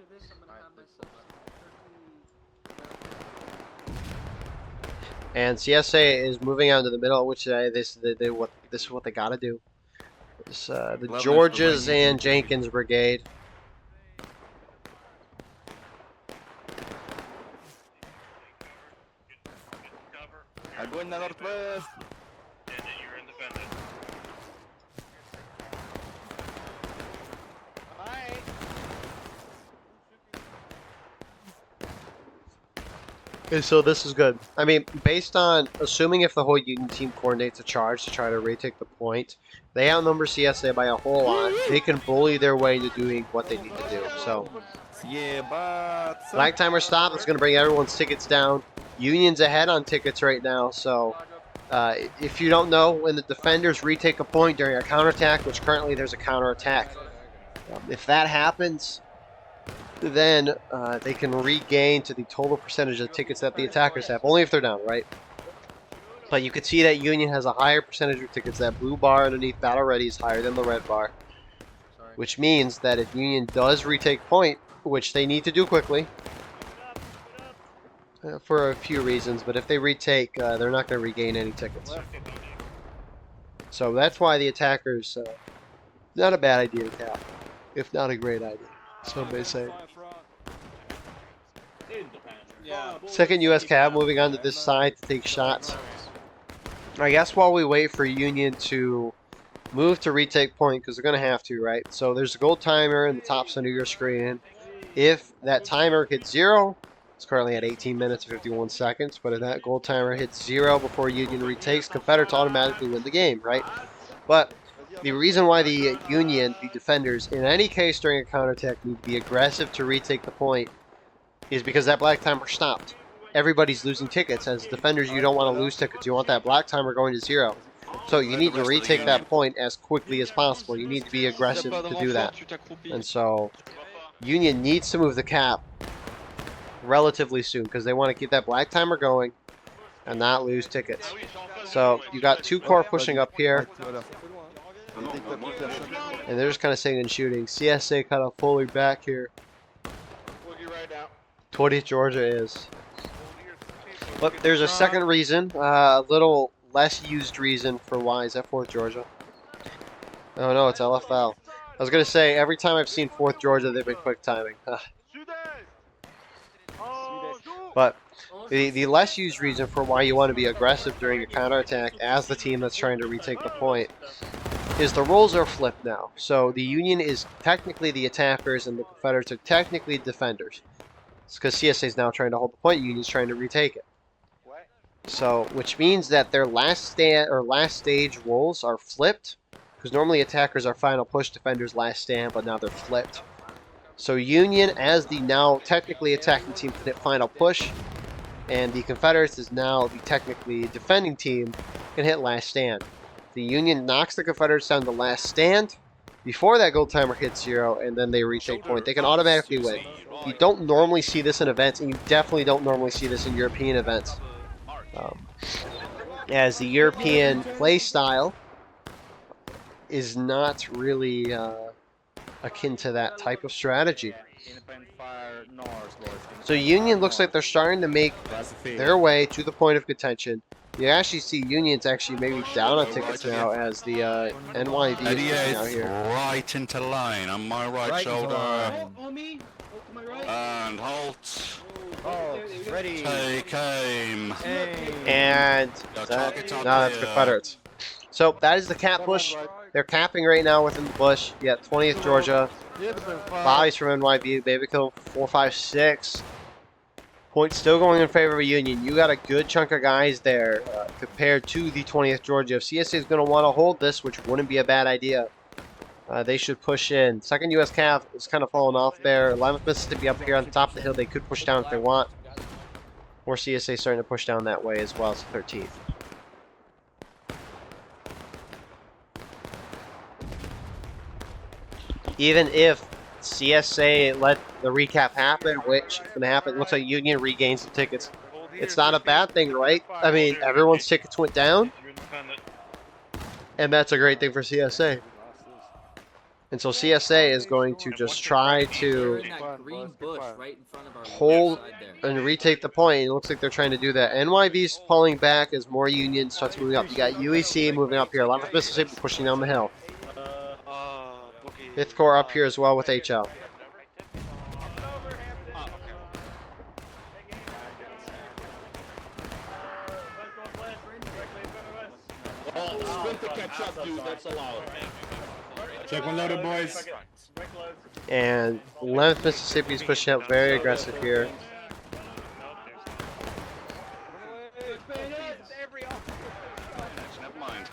And CSA is moving out into the middle, which this is what they got to do. It's, the Georges and Jenkins Brigade. Огонь на Northwest. And so this is good. I mean, based on assuming if the whole Union team coordinates a charge to try to retake the point, they outnumber CSA by a whole lot. They can bully their way into doing what they need to do. So, black timer stop. It's going to bring everyone's tickets down. Union's ahead on tickets right now. So, if you don't know, when the defenders retake a point during a counterattack, which currently there's a counterattack, if that happens, then they can regain to the total percentage of tickets that the attackers have, only if they're down, right? But you can see that Union has a higher percentage of tickets. That blue bar underneath Battle Ready is higher than the red bar, which means that if Union does retake point, which they need to do quickly, for a few reasons, but if they retake, they're not going to regain any tickets. So that's why the attackers, not a bad idea to cap, if not a great idea, some may say. Second U.S. cab moving on to this side to take shots. I guess while we wait for Union to move to retake point, because they're going to have to, right? So there's a gold timer in the top center of your screen. If that timer hits 0, it's currently at 18 minutes and 51 seconds, but if that gold timer hits 0 before Union retakes, Confederates automatically win the game, right? But the reason why the Union, the defenders, in any case during a counterattack need to be aggressive to retake the point is because that black timer stopped. Everybody's losing tickets. As defenders, you don't want to lose tickets. You want that black timer going to 0. So you need to retake that point as quickly as possible. You need to be aggressive to do that. And so Union needs to move the cap relatively soon because they want to keep that black timer going and not lose tickets. So you got 2 corps pushing up here. And they're just kind of sitting and shooting. CSA kind of fully back here. 20th Georgia is. But there's a second reason, a little less used reason for why is that 4th Georgia. Oh no, it's LFL. I was going to say, every time I've seen 4th Georgia, they've been quick timing. But the less used reason for why you want to be aggressive during a counterattack as the team that's trying to retake the point is the roles are flipped now. So the Union is technically the attackers and the Confederates are technically defenders. It's because CSA is now trying to hold the point, Union's trying to retake it. So, which means that their last stage roles are flipped, because normally attackers are final push, defenders last stand, but now they're flipped. So Union, as the now technically attacking team, can hit final push, and the Confederates is now the technically defending team, can hit last stand. The Union knocks the Confederates down to last stand before that gold timer hits 0, and then they retake point. They can automatically win. You don't normally see this in events, and you definitely don't normally see this in European events. As the European play style is not really akin to that type of strategy. So Union looks like they're starting to make their way to the point of contention. You actually see Union's actually maybe down on tickets now as the NYV is pushing out here. Right into line on my right shoulder. And halt. Ready. Take aim. And no, that's Confederates. So that is the cap push. They're capping right now within the bush. You got 20th Georgia. Bodies from NYB. Baby kill 4, 5, 6. Points still going in favor of Union. You got a good chunk of guys there compared to the 20th Georgia. If CSA is going to want to hold this, which wouldn't be a bad idea, they should push in. 2nd U.S. Cav is kind of falling off there. 11th Mississippi up here on the top of the hill. They could push down if they want. Or CSA starting to push down that way as well as 13th. Even if CSA let the recap happen, which is going to happen, it looks like Union regains the tickets. It's not a bad thing, right? I mean, everyone's tickets went down. And that's a great thing for CSA. And so CSA is going to just try to hold and retake the point. It looks like they're trying to do that. NYV's pulling back as more Union starts moving up. You got UEC moving up here. 11th Mississippi pushing down the hill. 5th Corps up here as well with HL. Check one loaded, boys. And 11th Mississippi is pushing up very aggressive here. Never mind.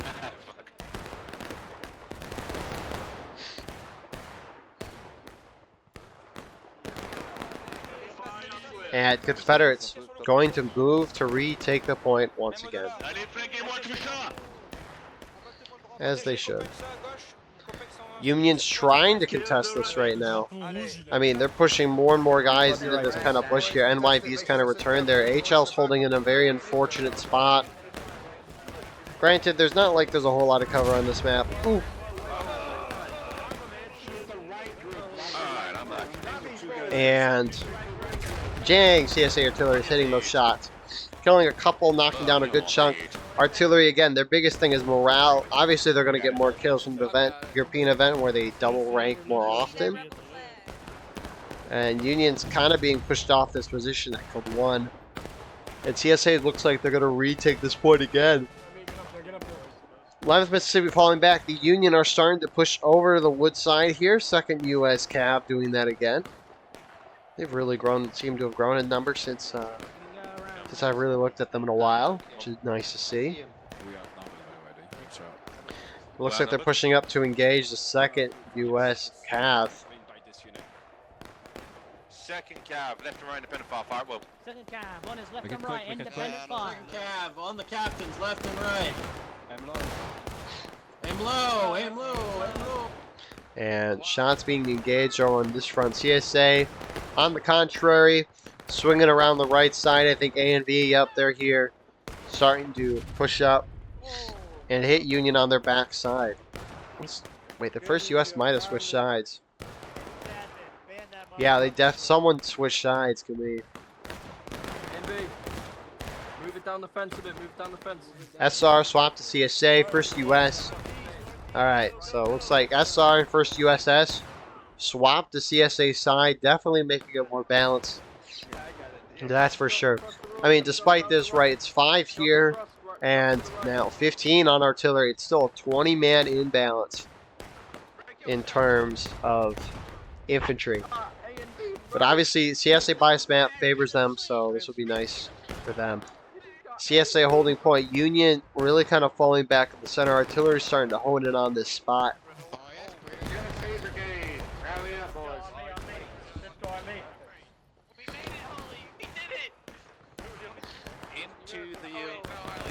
And Confederates going to move to retake the point once again. As they should. Union's trying to contest this right now. I mean, they're pushing more and more guys into this kind of bush here. NYV's kind of returned there. HL's holding in a very unfortunate spot. Granted, there's not like there's a whole lot of cover on this map. Ooh. And Dang, CSA artillery is hitting those shots. Killing a couple, knocking down a good chunk. Artillery, again, their biggest thing is morale. Obviously, they're going to get more kills from the European event where they double rank more often. And Union's kind of being pushed off this position at Code 1. And CSA looks like they're going to retake this point again. 11th Mississippi falling back. The Union are starting to push over to the wood side here. 2nd U.S. Cav doing that again. They've really grown, seem to have grown in numbers since I've really looked at them in a while, which is nice to see. It looks like they're pushing up to engage the 2nd U.S. Cav. 2nd Cav, left and right, independent fire, fire, well. 2nd Cav, on his left and right, independent fire. 2nd Cav, on the captains, left and right. Aim low. Aim low, aim low, aim low. And shots being engaged on this front. CSA, on the contrary, swinging around the right side. I think A and B, yep, they're here. Starting to push up and hit Union on their back side. Wait, the 1st U.S. might have switched sides. Yeah, someone switched sides, can we? Move it down the fence a bit, move down the fence. SR swapped to CSA, 1st U.S. Alright, so it looks like SR and 1st USS swapped to CSA side, definitely making it more balanced. That's for sure. I mean, despite this, right, it's 5 here, and now 15 on artillery. It's still a 20-man imbalance in terms of infantry. But obviously, CSA bias map favors them, so this will be nice for them. CSA holding point. Union really kind of falling back in the center. Artillery starting to hone in on this spot. Into the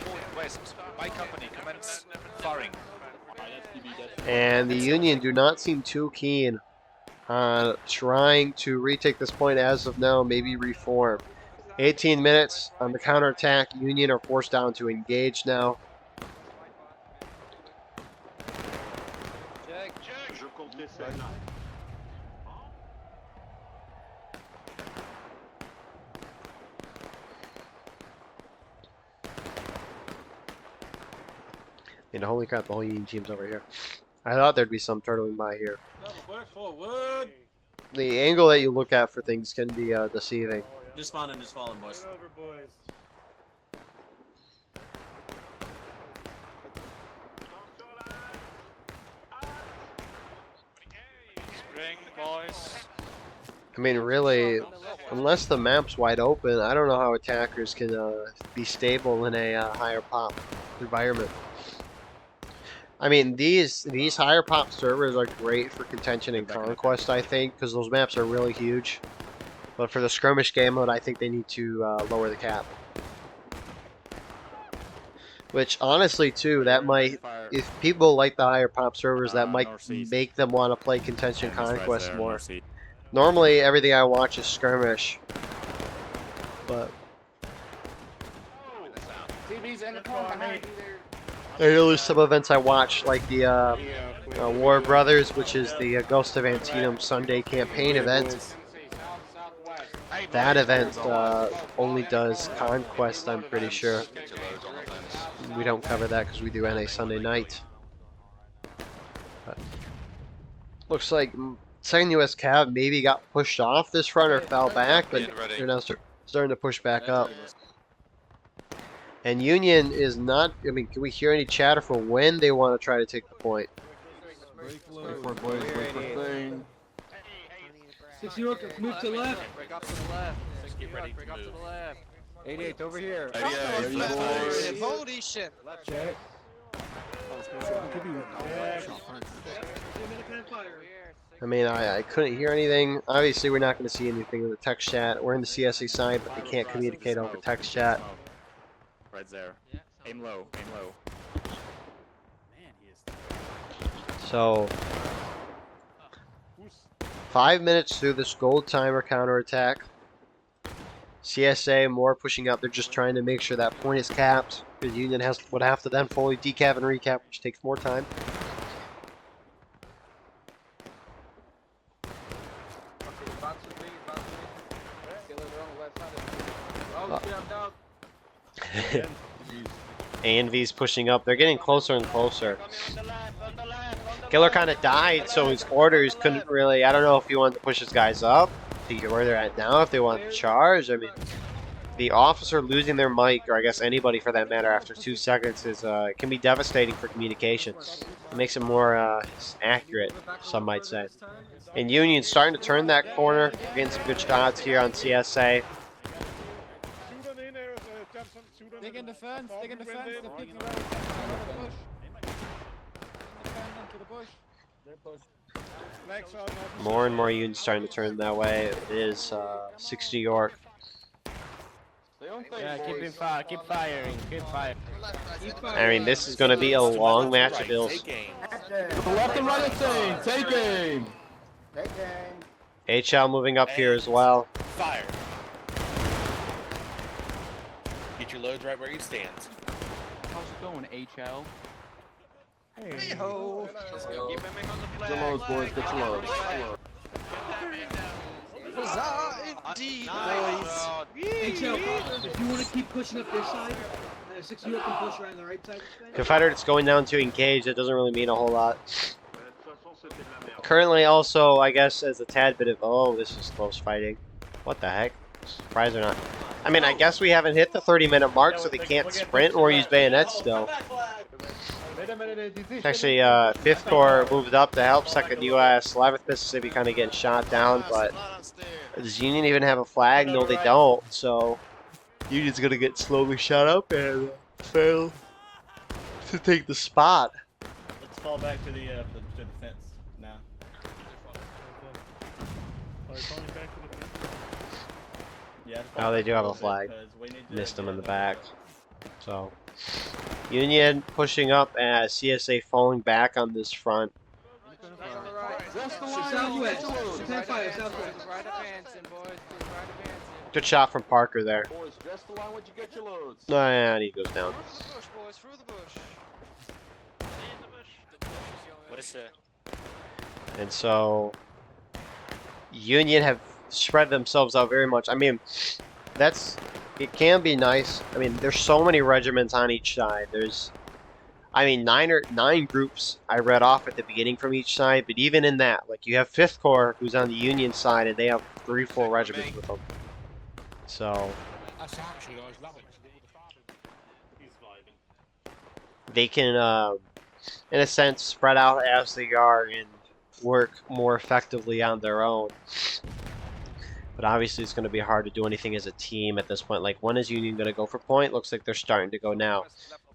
northwest. By company, commence firing. And the Union do not seem too keen on trying to retake this point as of now, maybe reform. 18 minutes on the counterattack. Union are forced down to engage now. And holy crap, the whole Union team's over here. I thought there'd be some turtling by here. The angle that you look at for things can be deceiving. Just spawn and just falling, boys. Spring, boys. I mean, really, unless the map's wide open, I don't know how attackers can be stable in a higher pop environment. I mean, these higher pop servers are great for contention and conquest, I think, because those maps are really huge. But for the skirmish game mode, I think they need to lower the cap. Which, honestly, too, that might, if people like the higher pop servers, that might make them want to play contention conquest more. Normally, everything I watch is skirmish. But I know there's some events I watch, like the War Brothers, which is the Ghost of Antietam Sunday campaign event. That event only does Conquest, I'm pretty sure. We don't cover that because we do NA Sunday night. But looks like 2nd U.S. Cav maybe got pushed off this front or fell back, but they're now starting to push back up. And Union is not, I mean, can we hear any chatter for when they want to try to take the point? Wait for it, boys. Wait for the thing. 6 York, move to left. Break off to the left. Get ready to move. To the left. 88 over here. 88, boys. Holy shit. Check. I mean, I couldn't hear anything. Obviously, we're not going to see anything in the text chat. We're in the CSA side, but they can't communicate over text chat. Right there. Aim low. Aim low. Man, he is. So, 5 minutes through this gold timer counterattack. CSA more pushing up. They're just trying to make sure that point is capped. The Union would have to then fully decap and recap, which takes more time. A&V's pushing up. They're getting closer and closer. Killer kind of died, so his orders couldn't really... I don't know if he wanted to push his guys up to get where they're at now, if they want to charge. I mean, the officer losing their mic, or I guess anybody for that matter, after 2 seconds is can be devastating for communication. It makes it more accurate, some might say. And Union's starting to turn that corner, getting some good shots here on CSA. Dig in the fence, dig in the fence, they're peeking around the bush. Into the bush. More and more Unions starting to turn that way. It is 6 New York. Yeah, keep firing, keep firing. I mean, this is going to be a long match of Bills. Left and right insane. Take aim. HL moving up here as well. Fire. Get your loads right where you stand. How's it going, HL? Hey ho. Let's go. Keep aiming on the flag. Get your loads, boys. Get your loads. Indeed, HL, if you want to keep pushing up this side, 6 New York can push around the right side. Confederates going down to engage. That doesn't really mean a whole lot. Currently also, I guess, as a tad bit of... Oh, this is close fighting. What the heck? Surprised or not. I mean, I guess we haven't hit the 30-minute mark, so they can't sprint or use bayonets still. Actually, 5th Corps moved up to help 2nd U.S. 11th Mississippi kind of getting shot down, but does Union even have a flag? No, they don't, so Union's going to get slowly shot up and fail to take the spot. Let's fall back to the fence now. Yeah. Now they do have a flag. Missed them in the back. So Union pushing up as CSA falling back on this front. Good shot from Parker there. Oh, yeah, and he goes down. What is it? And so Union have spread themselves out very much. I mean, it can be nice. I mean, there's so many regiments on each side. There's, I mean, 9 groups I read off at the beginning from each side, but even in that, like, you have 5th Corps who's on the Union side, and they have 3-4 regiments with them. So they can, in a sense, spread out as they are and work more effectively on their own. But obviously it's going to be hard to do anything as a team at this point. Like, when is Union going to go for point? Looks like they're starting to go now.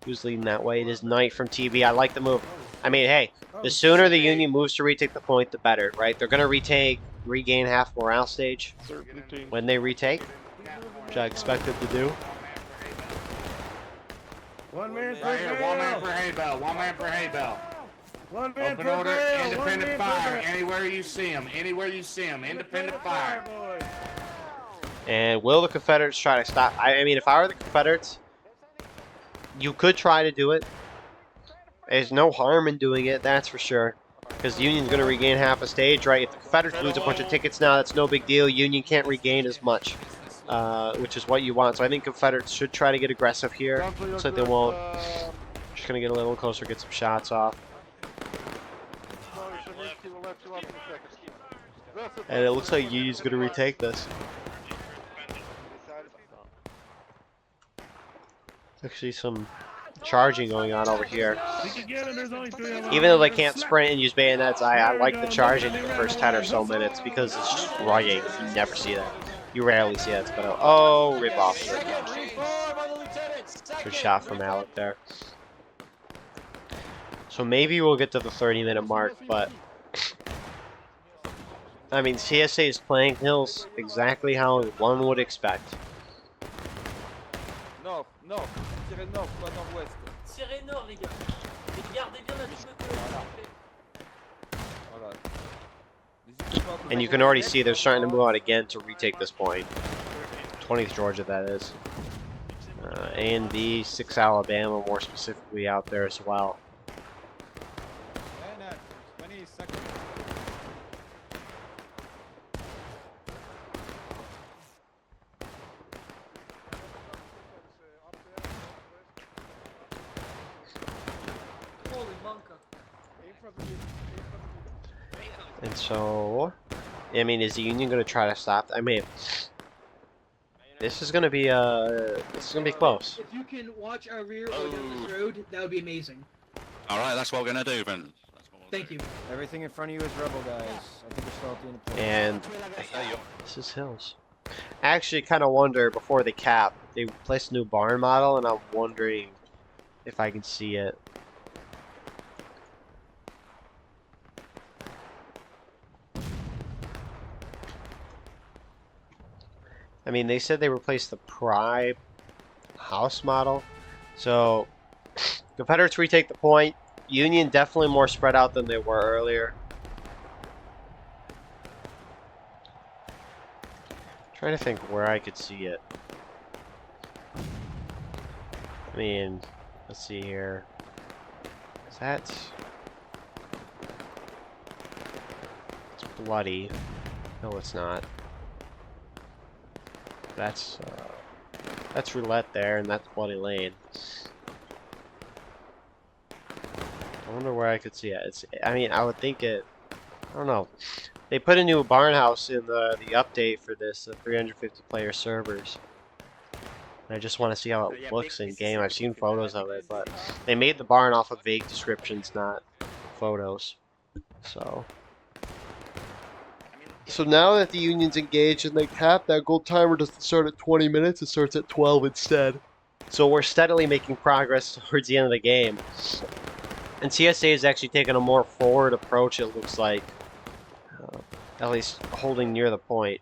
Who's leading that way? It is Knight from TB. I like the move. I mean, hey, the sooner the Union moves to retake the point, the better, right? They're going to regain half morale stage when they retake, which I expect them to do. One man Right here, 1 man per hay bale. 1 man per hay bale. Open order, independent fire. Anywhere you see them. Anywhere you see them. Independent fire. And will the Confederates try to stop? I mean, if I were the Confederates, you could try to do it. There's no harm in doing it, that's for sure. Because the Union's going to regain half a stage, right? If the Confederates lose a bunch of tickets now, that's no big deal. Union can't regain as much, which is what you want. So I think Confederates should try to get aggressive here, so they won't. Just going to get a little closer, get some shots off. And it looks like Union's going to retake this. Actually, some charging going on over here. Even though they can't sprint and use bayonets, I like the charging in the first 10 or so minutes because it's just rugging. You never see that. You rarely see that. But oh, rip off. Good shot from Alec there. So maybe we'll get to the 30-minute mark, but I mean, CSA is playing Hills exactly how one would expect. Non, non, tirez nord, pas nord-ouest. Tirez nord, les gars. Et gardez bien la double Voilà. And you can already see they're starting to move out again to retake this point. 20th Georgia, that is. A and B, 6 Alabama, more specifically out there as well. And 20 seconds. And so, I mean, is the Union going to try to stop? I mean, this is going to be close. If you can watch our rear or down this road, that would be amazing. Alright, that's what we're gonna do then. Thank you. Everything in front of you is rebel, guys. I think we're still at the end of the play. And this is hills. I actually kind of wonder before they cap, they placed a new barn model, and I'm wondering if I can see it. I mean, they said they replaced the Prime house model. So, Confederates retake the point. Union definitely more spread out than they were earlier. Trying to think where I could see it. I mean, let's see here. Is that... It's bloody. No, it's not. That's Roulette there, and that's Bloody Lane. I wonder where I could see it. I mean, I would think it... I don't know. They put a new barn house in the update for this, the 350 player servers. And I just want to see how it looks in game. I've seen photos of it, but they made the barn off of vague descriptions, not photos. So now that the Union's engaged and they cap, that gold timer doesn't start at 20 minutes, it starts at 12 instead. So we're steadily making progress towards the end of the game. And CSA is actually taking a more forward approach, it looks like. At least holding near the point.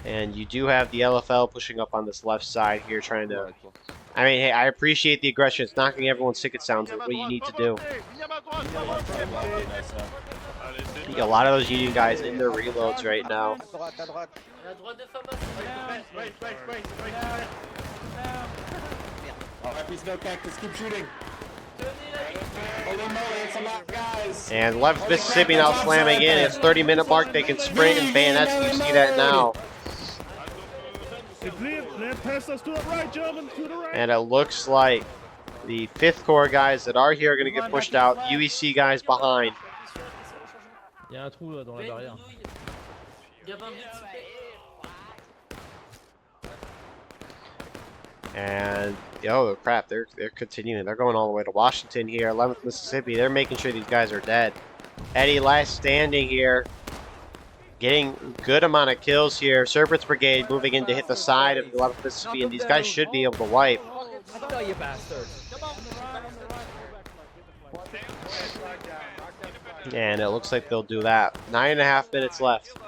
And you do have the LFL pushing up on this left side here, trying to... I mean, hey, I appreciate the aggression. It's knocking everyone's ticket sounds like what you need to do. A lot of those Union guys in their reloads right now. Keep shooting. Holy moly, it's a lot, guys. And 11th Mississippi now slamming in. It's 30-minute mark. They can sprint and bayonets. You see that now. And it looks like the 5th Corps guys that are here are going to get pushed out. UEC guys behind. And oh crap, they're continuing. They're going all the way to Washington here. 11th Mississippi. They're making sure these guys are dead. Eddie last standing here, getting good amount of kills here. Serpent's Brigade moving in to hit the side of the 11th Mississippi, and these guys should be able to wipe. You bastard. And it looks like they'll do that. 9.5 minutes left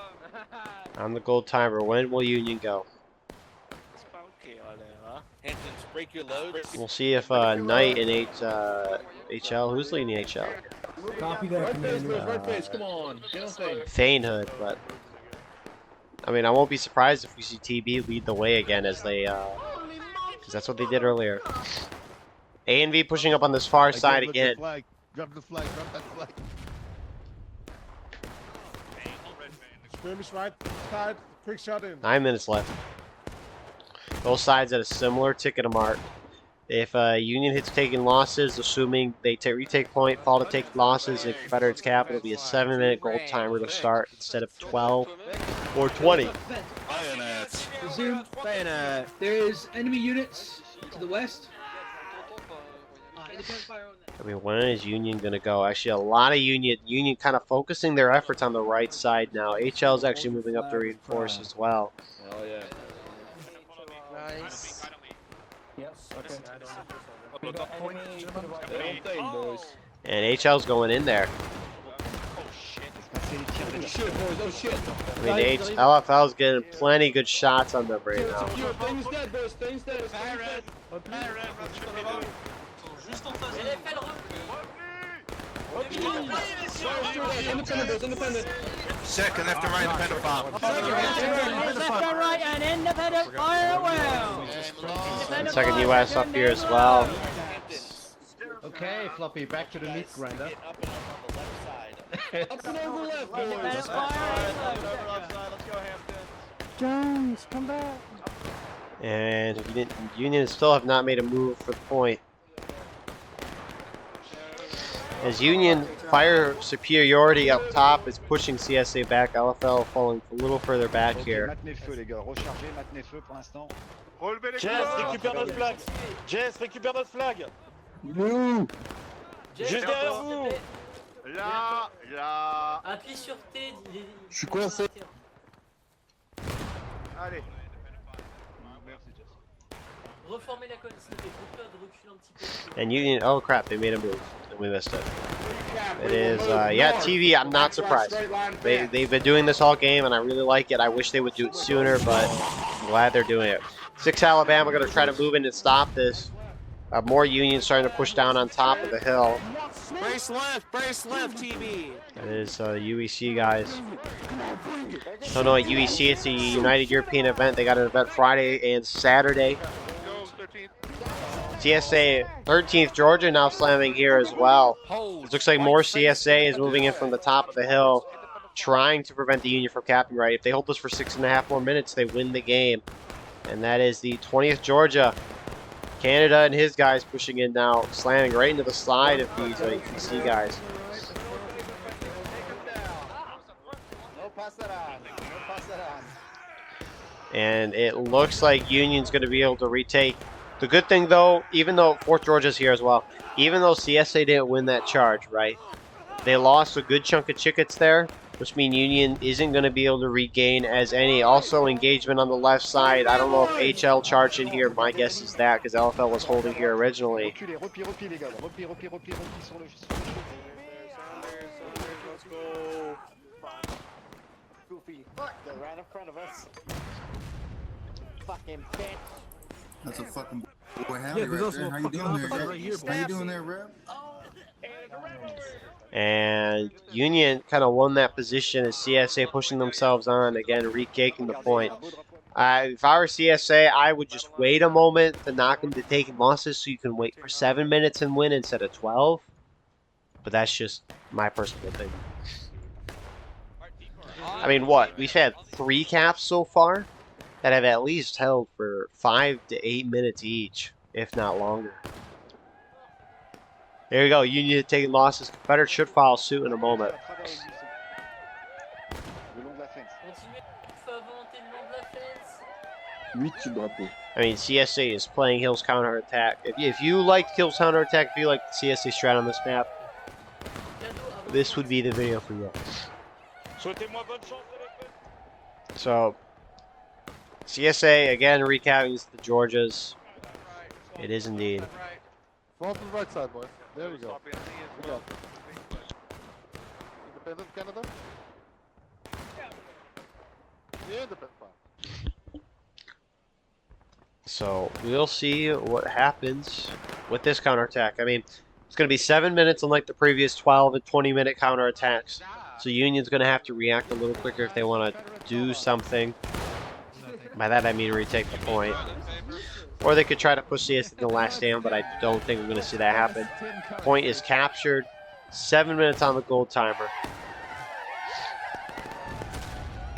on the gold timer. When will Union go? We'll see if Knight and HL. Who's leading HL? Copy that, Commander. Come on. Fanehood, but I mean, I won't be surprised if we see TB lead the way again as they, because that's what they did earlier. A&V pushing up on this far side again. Drop the flag. Drop that flag. Skirmish right side. Quick shot in. 9 minutes left. Both sides at a similar ticket mark. If Union hits taking losses, assuming they retake point, fall to take losses, and Confederates cap, it'll be a 7-minute gold timer to start instead of 12 or 20. Resume. There is enemy units to the west. Independent fire on that. I mean, when is Union going to go? Actually, a lot of Union kind of focusing their efforts on the right side now. HL is actually moving up to reinforce as well. Oh, yeah. Nice. Yes, okay. And HL's going in there. Oh shit, boys, oh shit. I mean, LFL's getting plenty good shots on them right now. Things dead, boys, things dead. Independent. Second, left and right, independent farm. Left and right and independent fire well. And second US up here as well. Okay, Floppy, back to the meat grinder. Up and over left, boys. Independent fire. Jones, come back. And Union still have not made a move for the point. As Union fire superiority up top is pushing CSA back. LFL falling a little further back here. Maintenez feu, les gars. Rechargez, maintenez feu pour l'instant. Relevez les Jess, récupère notre flag. Jess, récupère notre flag. Nous. Juste derrière vous. Là, là. Appuie sur T. Je suis coincé. Allez. Reformer la colonne, s'il te plaît. Groupe-là de reculer un petit peu. And Union, oh crap, they made a move. And we missed it. It is, yeah, TV, I'm not surprised. They've been doing this all game, and I really like it. I wish they would do it sooner, but I'm glad they're doing it. 6 Alabama going to try to move in and stop this. More Union starting to push down on top of the hill. Brace left, TV. That is UEC, guys. Don't know at UEC, it's a United European event. They got an event Friday and Saturday. CSA 13th Georgia now slamming here as well. It looks like more CSA is moving in from the top of the hill, trying to prevent the Union from capping right. If they hold this for 6.5 more minutes, they win the game. And that is the 20th Georgia. Canada and his guys pushing in now, slamming right into the side of these UEC guys. And it looks like Union's going to be able to retake. The good thing, though, even though 4th Georgia's here as well, even though CSA didn't win that charge, right, they lost a good chunk of chickets there, which means Union isn't going to be able to regain as any. Also, engagement on the left side. I don't know if HL charged in here. My guess is that, because LFL was holding here originally. Right in front of us. Fucking bitch. That's a fucking boy Harry right there. How you doing there? How you doing there, Rev? And Union kind of won that position as CSA pushing themselves on, again, retaking the point. If I were CSA, I would just wait a moment to knock them to taking losses so you can wait for 7 minutes and win instead of 12. But that's just my personal opinion. I mean, what? We've had 3 caps so far that have at least held for 5 to 8 minutes each, if not longer. There you go. Union taking losses. Confederate should follow suit in a moment. I mean, CSA is playing Hill's counterattack. If you liked Hill's counterattack, if you like CSA strat on this map, this would be the video for you. So, CSA, again, recapping the Georgias. It is indeed. Fall to the right side, boys. There we go. Independent Canada? Yeah, independent. So, we'll see what happens with this counterattack. I mean, it's going to be 7 minutes unlike the previous 12 and 20-minute counterattacks. So Union's going to have to react a little quicker if they want to do something. By that I mean retake the point. Or they could try to push CS to the last stand, but I don't think we're going to see that happen. Point is captured. 7 minutes on the gold timer.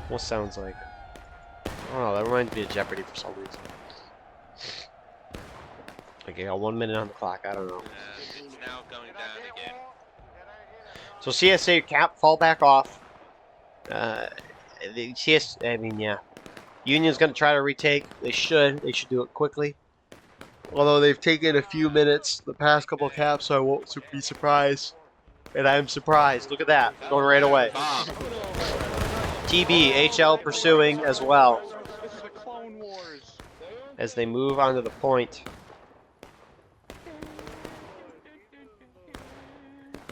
What sounds like? Oh, that reminds me of Jeopardy for some reason. Okay, got 1 minute on the clock. I don't know. It's now going down again. So CSA cap fall back off. Union's going to try to retake. They should do it quickly. Although they've taken a few minutes the past couple of caps, so I won't be surprised. And I'm surprised. Look at that, going right away. TB, HL pursuing as well. As they move onto the point.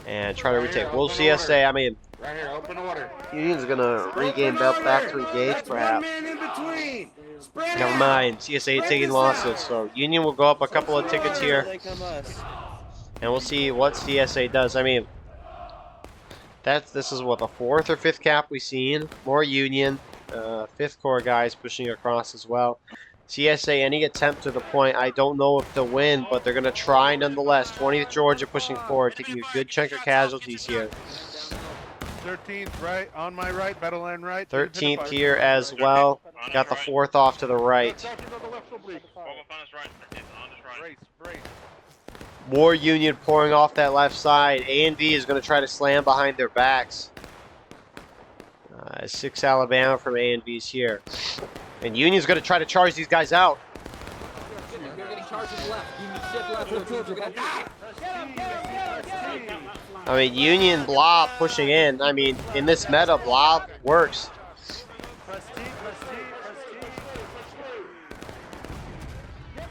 And try to retake. Will CSA, I mean, Right here, open order. Union's gonna regain belt back to engage, perhaps. Never mind. CSA taking losses, so Union will go up a couple of tickets here. And we'll see what CSA does. I mean, this is what, the 4th or 5th cap we've seen. More Union. 5th Corps guys pushing across as well. CSA, any attempt to the point, I don't know if they'll win, but they're going to try nonetheless. 20th Georgia pushing forward, taking a good chunk of casualties here. 13th right, on my right, battle line right. 13th here as well. Got the 4th off to the right. More Union pouring off that left side. A and B is going to try to slam behind their backs. 6 Alabama from A and B's here. And Union's going to try to charge these guys out. I mean, Union blob pushing in. I mean, in this meta, blob works.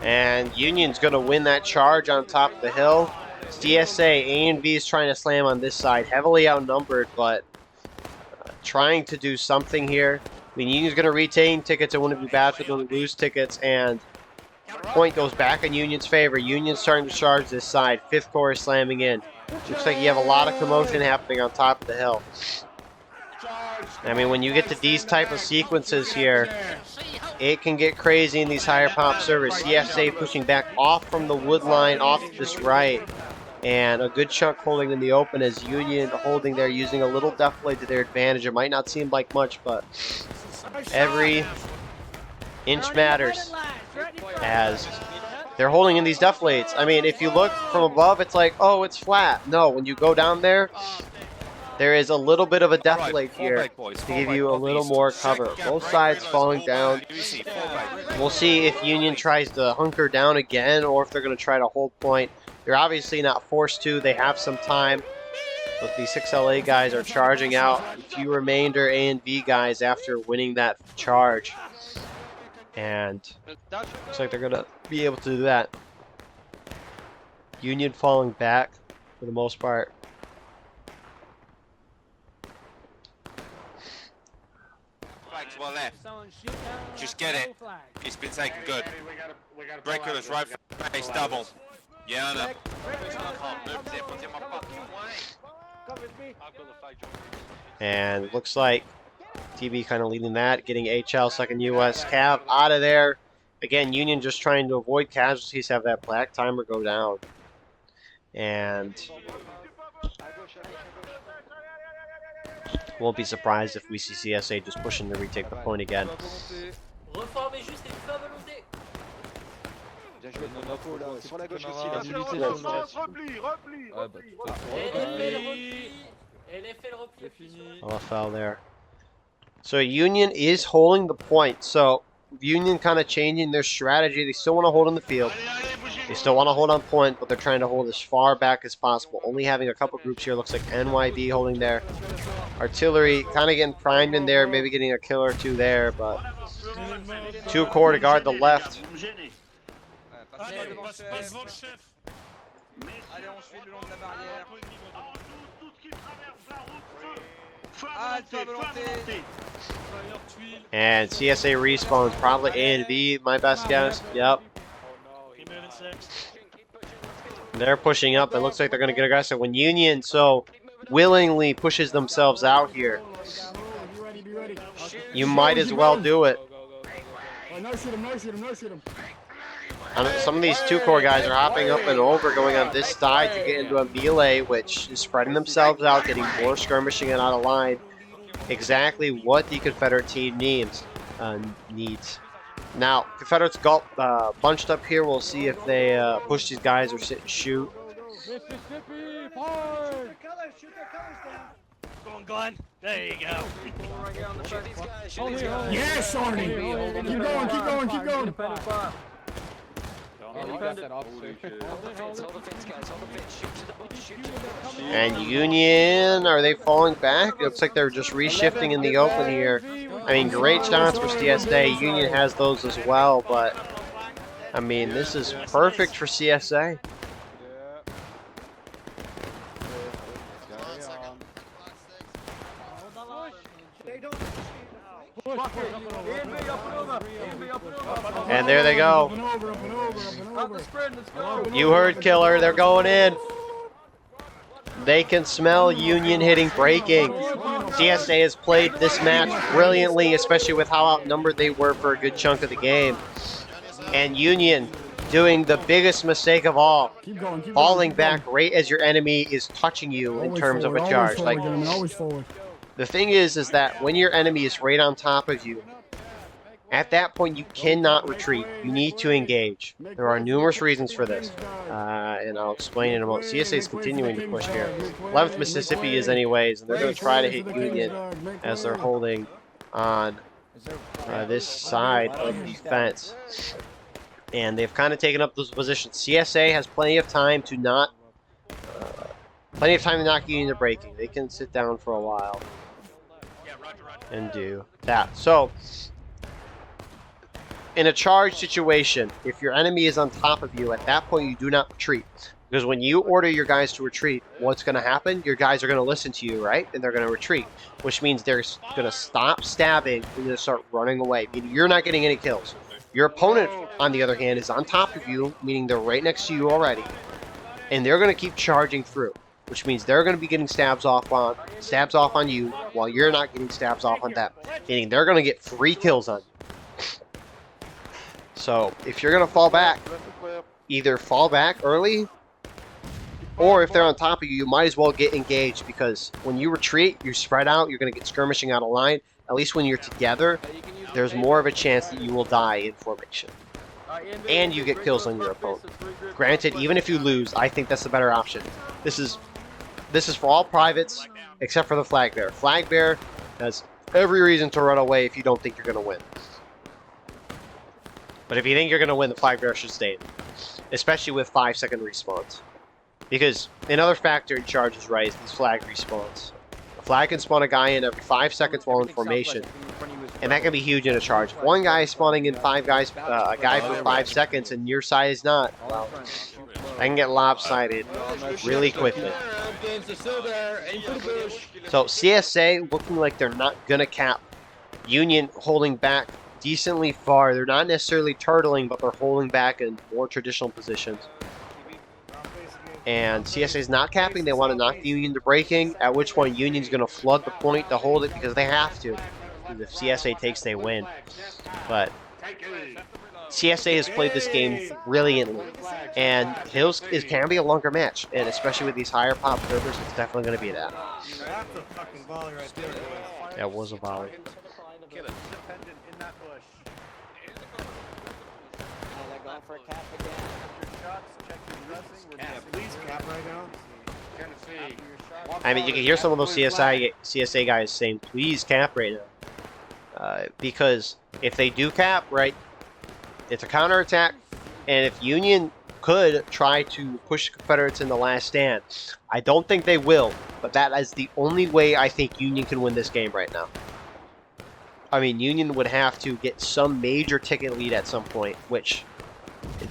And Union's going to win that charge on top of the hill. CSA, A and B is trying to slam on this side. Heavily outnumbered, but trying to do something here. I mean, Union's going to retain tickets. It wouldn't be bad for them to lose tickets. And point goes back in Union's favor. Union's starting to charge this side. 5th Corps is slamming in. Looks like you have a lot of commotion happening on top of the hill. I mean, when you get to these type of sequences here, it can get crazy in these higher pop servers. CSA pushing back off from the wood line, off to this right. And a good chunk holding in the open as Union holding there, using a little deflate to their advantage. It might not seem like much, but every inch matters as they're holding in these deflates. I mean, if you look from above, it's like, oh, it's flat. No, when you go down there, there is a little bit of a deflate here to give you a little more cover. Both sides falling down. We'll see if Union tries to hunker down again or if they're going to try to hold point. They're obviously not forced to. They have some time. But the 6LA guys are charging out. A few remainder A and B guys after winning that charge. And looks like they're going to be able to do that. Union falling back for the most part. To our left. Just get it. It's been taken good. Regulars right face double. Yeah, I know. And looks like TB kind of leading that, getting HL second US Cav out of there. Again, Union just trying to avoid casualties, have that black timer go down. And won't be surprised if we see CSA just pushing to retake the point again. LFL there. So Union is holding the point. So Union kind of changing their strategy. They still want to hold in the field. They still want to hold on point, but they're trying to hold as far back as possible. Only having a couple groups here. Looks like NYB holding there. Artillery kind of getting primed in there, maybe getting a kill or two there, but 2 Corps to guard the left. And CSA respawns probably A and B, my best guess. Yep. They're pushing up. It looks like they're going to get aggressive. When Union so willingly pushes themselves out here, you might as well do it. Some of these 2 Corps guys are hopping up and over, going on this side to get into a melee, which is spreading themselves out, getting more skirmishing and out of line. Exactly what the Confederate team needs. Now, Confederates bunched up here. We'll see if they push these guys or sit and shoot. Glenn. There you go. Yes, Arnie! Keep going, keep going, keep going! And Union, are they falling back? It looks like they're just reshifting in the open here. I mean, great shots for CSA. Union has those as well, but I mean, this is perfect for CSA. And there they go. You heard, Killer. They're going in. They can smell Union hitting breaking. CSA has played this match brilliantly, especially with how outnumbered they were for a good chunk of the game. And Union doing the biggest mistake of all, falling back right as your enemy is touching you in terms of a charge. Like, the thing is that when your enemy is right on top of you, at that point you cannot retreat. You need to engage. There are numerous reasons for this. and I'll explain in a moment. CSA is continuing to push here. 11th Mississippi is anyways, and they're going to try to hit Union as they're holding on this side of the fence. And they've kind of taken up those positions. CSA has plenty of time to knock Union into breaking. They can sit down for a while and do that. So, in a charge situation, if your enemy is on top of you, at that point you do not retreat. Because when you order your guys to retreat, what's going to happen? Your guys are going to listen to you, right? And they're going to retreat. Which means they're going to stop stabbing and going to start running away. Meaning you're not getting any kills. Your opponent, on the other hand, is on top of you, meaning they're right next to you already. And they're going to keep charging through. Which means they're going to be getting stabs off on you while you're not getting stabs off on them. Meaning they're going to get free kills on you. So, if you're going to fall back, either fall back early, or if they're on top of you, you might as well get engaged, because when you retreat, you spread out, you're going to get skirmishing out of line. At least when you're together, there's more of a chance that you will die in formation. And you get kills on your opponent. Granted, even if you lose, I think that's the better option. This is for all privates, except for the flag bearer. Flag bearer has every reason to run away if you don't think you're going to win. But if you think you're going to win, the flag bearer should stay in. Especially with 5-second respawns. Because another factor in charges, right, is these flag respawns. A flag can spawn a guy in every 5 seconds while in formation. And that can be huge in a charge. If one guy is spawning in a guy for 5 seconds and your side is not, well, that can get lopsided really quickly. So CSA looking like they're not going to cap. Union holding back decently far. They're not necessarily turtling, but they're holding back in more traditional positions. And CSA is not capping. They want to knock the Union to breaking, at which point Union's going to flood the point to hold it because they have to. If CSA takes, they win. But CSA has played this game brilliantly. And Hills can be a longer match. And especially with these higher pop servers, it's definitely going to be that. That was a volley. I mean, you can hear some of those CSA guys saying, please cap right now. Because if they do cap, right, it's a counterattack. And if Union could try to push the Confederates in the last stand, I don't think they will. But that is the only way I think Union can win this game right now. I mean, Union would have to get some major ticket lead at some point, which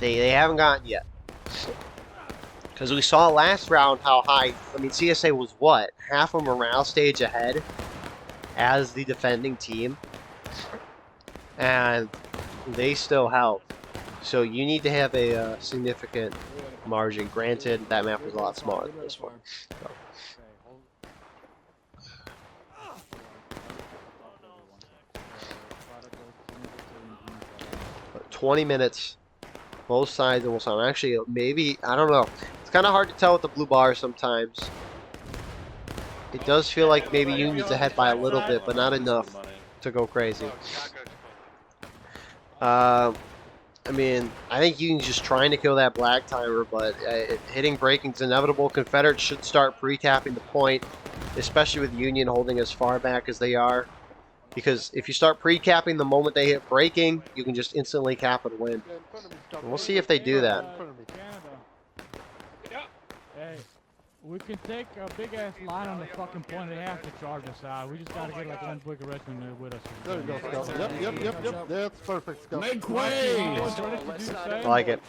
they haven't gotten yet. Because we saw last round how high, I mean, CSA was what? Half a morale stage ahead as the defending team. And they still held. So you need to have a significant margin. Granted, that map was a lot smaller than this one. So. 20 minutes, both sides almost on. Actually, maybe, I don't know. It's kind of hard to tell with the blue bar sometimes. It does feel like maybe Union's ahead by a little bit, but not enough to go crazy. I mean, I think Union's just trying to kill that black timer, but hitting breaking is inevitable. Confederates should start pre-capping the point, especially with Union holding as far back as they are. Because if you start pre-capping the moment they hit breaking, you can just instantly cap and win. And we'll see if they do that. Hey, we can take a big-ass line on the fucking point and half to charge us out. We just gotta get like one quick arrestment there with us. There you go, Scout. Yep. That's perfect, Scout. Make way! I like it.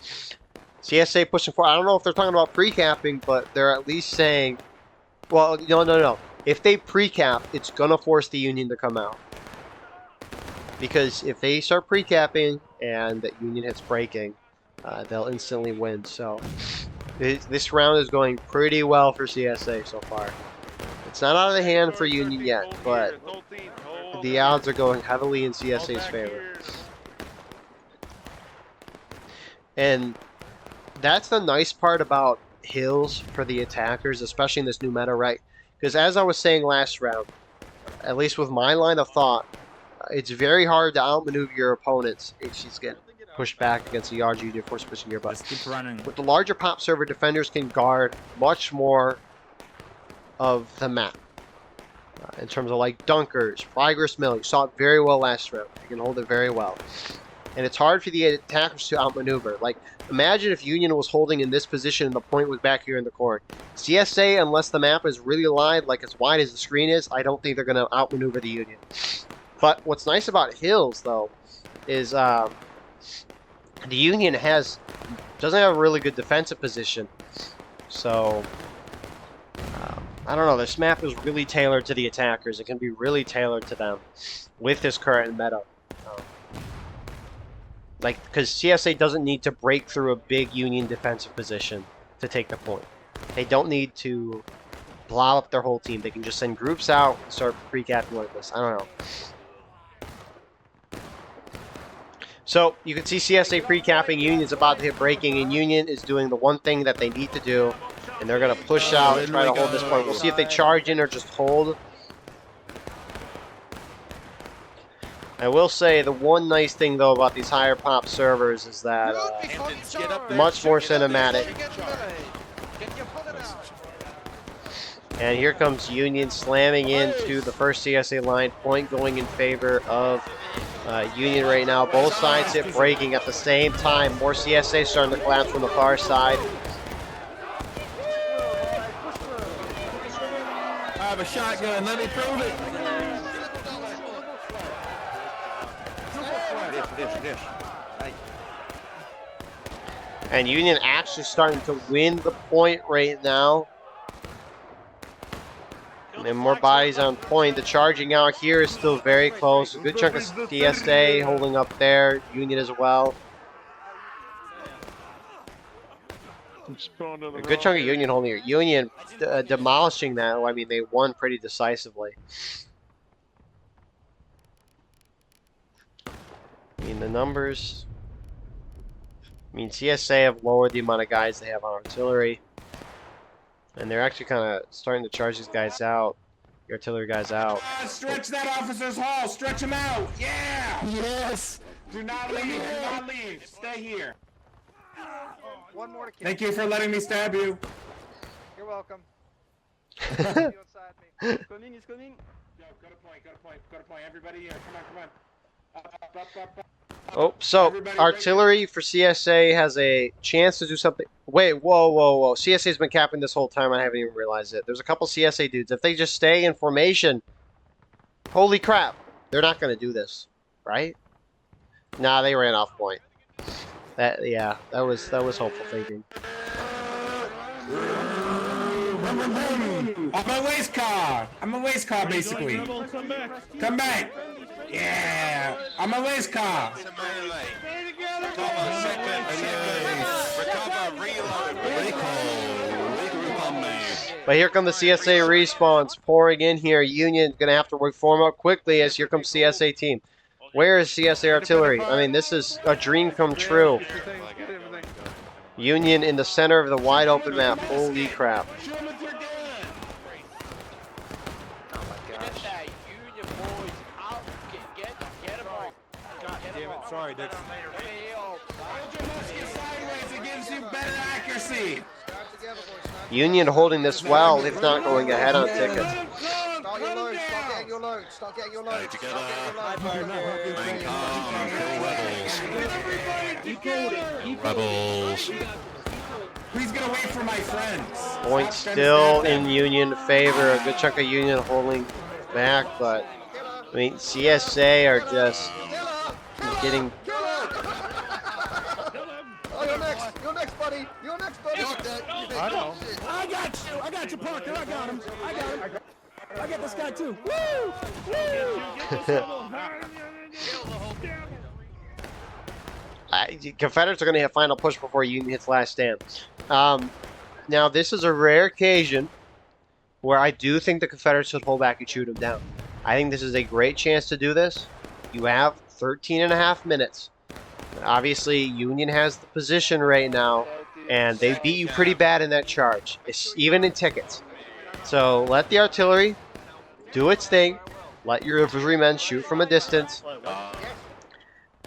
CSA pushing forward. I don't know if they're talking about pre-capping, but they're at least saying, well, no. If they pre-cap, it's gonna force the Union to come out. Because if they start pre-capping and that Union hits breaking, they'll instantly win. So this round is going pretty well for CSA so far. It's not out of the hand for Union yet, but the odds are going heavily in CSA's favor. And that's the nice part about Hills for the attackers, especially in this new meta, right? Because as I was saying last round, at least with my line of thought, it's very hard to outmaneuver your opponents if she's getting push back against the large Union force pushing here. But Just keep running. with the larger pop server, defenders can guard much more of the map. In terms of like dunkers, Progress Mill, you saw it very well last round. You can hold it very well. And it's hard for the attackers to outmaneuver. Like, imagine if Union was holding in this position and the point was back here in the corner. CSA, unless the map is really as wide as the screen is, I don't think they're going to outmaneuver the Union. But what's nice about Hills, though, is the Union doesn't have a really good defensive position. So, I don't know. This map is really tailored to the attackers. It can be really tailored to them with this current meta. Because CSA doesn't need to break through a big Union defensive position to take the point. They don't need to blow up their whole team. They can just send groups out and start pre-capping like this. I don't know. So, you can see CSA pre-capping. Union's about to hit breaking, and Union is doing the one thing that they need to do. And they're going to push out and try to hold this point. We'll see if they charge in or just hold. I will say the one nice thing, though, about these higher pop servers is that much more cinematic. And here comes Union slamming into the first CSA line. Point going in favor of Union right now. Both sides hit breaking at the same time. More CSA starting to collapse from the far side. I have a shotgun. Let me prove it. And Union actually starting to win the point right now. And more bodies on point. The charging out here is still very close. A good chunk of CSA holding up there. Union as well. A good chunk of Union holding here. Union demolishing that. I mean, they won pretty decisively. I mean, the numbers. I mean, CSA have lowered the amount of guys they have on artillery. And they're actually kind of starting to charge these guys out. The artillery guys out. Stretch that officer's hall. Stretch him out. Yeah. Yes. Do not leave. Do not leave. Stay here. One more to kill. Thank you for letting me stab you. You're welcome. You inside me. He's coming, he's coming. Yo, go to point, go to point, go to point. Everybody here. Come on, come on. Up. Oh, so artillery for CSA has a chance to do something. Wait, whoa. CSA's been capping this whole time. I haven't even realized it. There's a couple CSA dudes. If they just stay in formation, holy crap, they're not going to do this, right? Nah, they ran off point. That was hopeful thinking. I'm a waste car. I'm a waste car, basically. Come back. Yeah. I'm a waste car. But here come the CSA respawns pouring in here. Union going to have to reform up quickly as here comes CSA team. Where is CSA artillery? I mean, this is a dream come true. Union in the center of the wide open map. Holy crap. Sorry, Dixon. Union holding this well, if not going ahead on tickets. Start getting your load. Start getting your load. Stay together. Remain calm and kill rebels. Rebels. Please get away from my friends. Point still in Union favor. A good chunk of Union holding back, but I mean, CSA are just getting. Oh, you're next. You're next, buddy. You're next, buddy. I know. I got you, Parker. I got him. I got this guy too. Woo! Confederates are going to have final push before Union hits last stand. Now, this is a rare occasion where I do think the Confederates should hold back and shoot them down. I think this is a great chance to do this. You have 13.5 minutes. Obviously, Union has the position right now, and they beat you pretty bad in that charge, even in tickets. So let the artillery do its thing. Let your infantrymen shoot from a distance.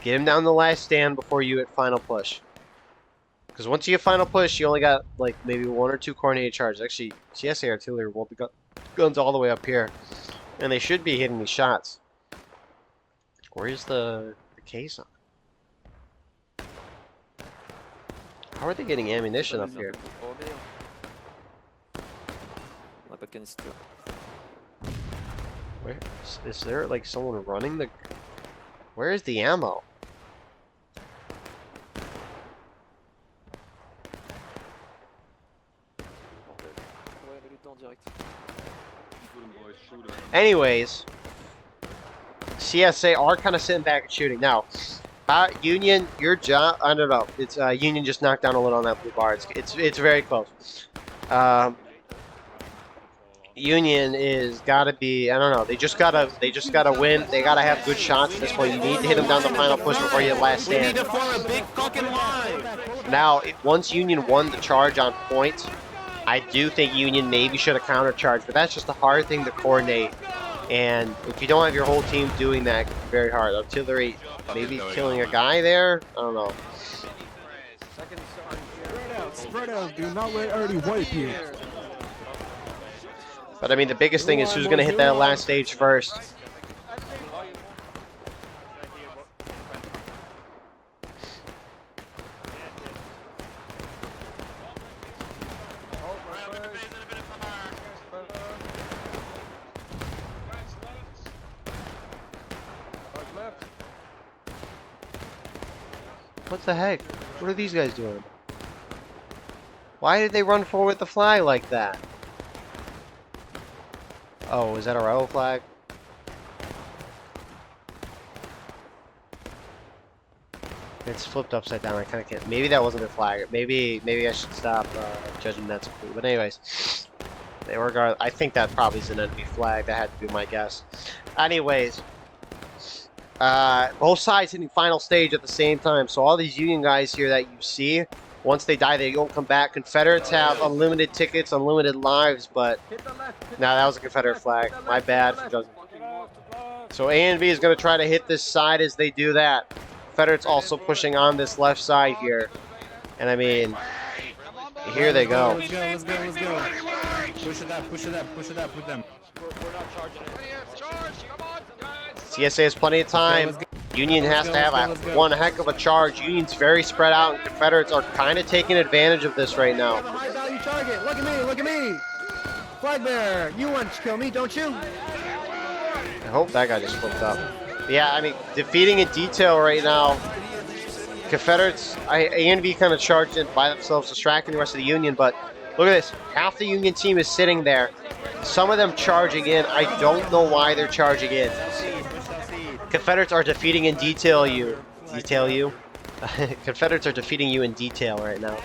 Get him down the last stand before you hit final push. Because once you get final push, you only got like maybe 1 or 2 coordinated charges. Actually, CSA artillery will be guns all the way up here, and they should be hitting these shots. Where's the case on? How are they getting ammunition up here? Where is there like someone running the? Where is the ammo? Anyways, CSA are kind of sitting back and shooting now. Union, your job. I don't know. It's Union just knocked down a little on that blue bar. It's very close. Union is gotta be. I don't know. They just gotta win. They gotta have good shots at this point. You need to hit them down the final push before you hit last stand. We need to form a big fucking line. Now, once Union won the charge on point, I do think Union maybe should have countercharged, but that's just a hard thing to coordinate. And if you don't have your whole team doing that, it can be very hard. Artillery maybe killing a guy there. I don't know. Spread out. Do not let Ernie wipe you. But I mean, the biggest thing is who's going to hit that last stage first. What the heck? What are these guys doing? Why did they run forward with the flag like that? Oh, is that a rebel flag? It's flipped upside down. I kind of can't. Maybe that wasn't a flag. Maybe I should stop judging that. But anyways, they were. I think that probably is an enemy flag. That had to be my guess. Anyways, both sides hitting final stage at the same time. So all these Union guys here that you see, once they die, they don't come back. Confederates have unlimited tickets, unlimited lives, but no, that was a Confederate flag. My bad for judging. So A and B is going to try to hit this side as they do that. Confederates also pushing on this left side here. And I mean, here they go. Let's go, let's go, let's go. Push it up, push it up, push it up with them. CSA has plenty of time. Union has to have one heck of a charge. Union's very spread out, and Confederates are kind of taking advantage of this right now. High value target. Look at me, look at me. Flag bearer, you want to kill me, don't you? I hope that guy just flipped up. Yeah, I mean, defeating in detail right now. Confederates, A and B kind of charged in by themselves, distracting the rest of the Union, but look at this. Half the Union team is sitting there. Some of them charging in. I don't know why they're charging in. Confederates are defeating in detail you. Detail you? Confederates are defeating you in detail right now.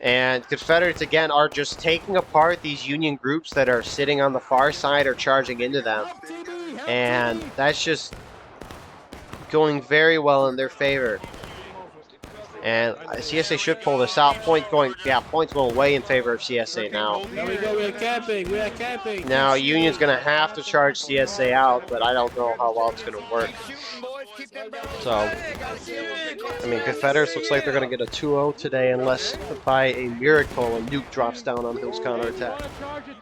And Confederates, again, are just taking apart these Union groups that are sitting on the far side or charging into them. And that's just going very well in their favor. And CSA should pull this out. Points going way in favor of CSA now. There we go, we are camping, we are camping. Now Union's gonna have to charge CSA out, but I don't know how well it's gonna work. So, I mean, Confederates looks like they're gonna get a 2-0 today, unless by a miracle a nuke drops down on Hill's counterattack.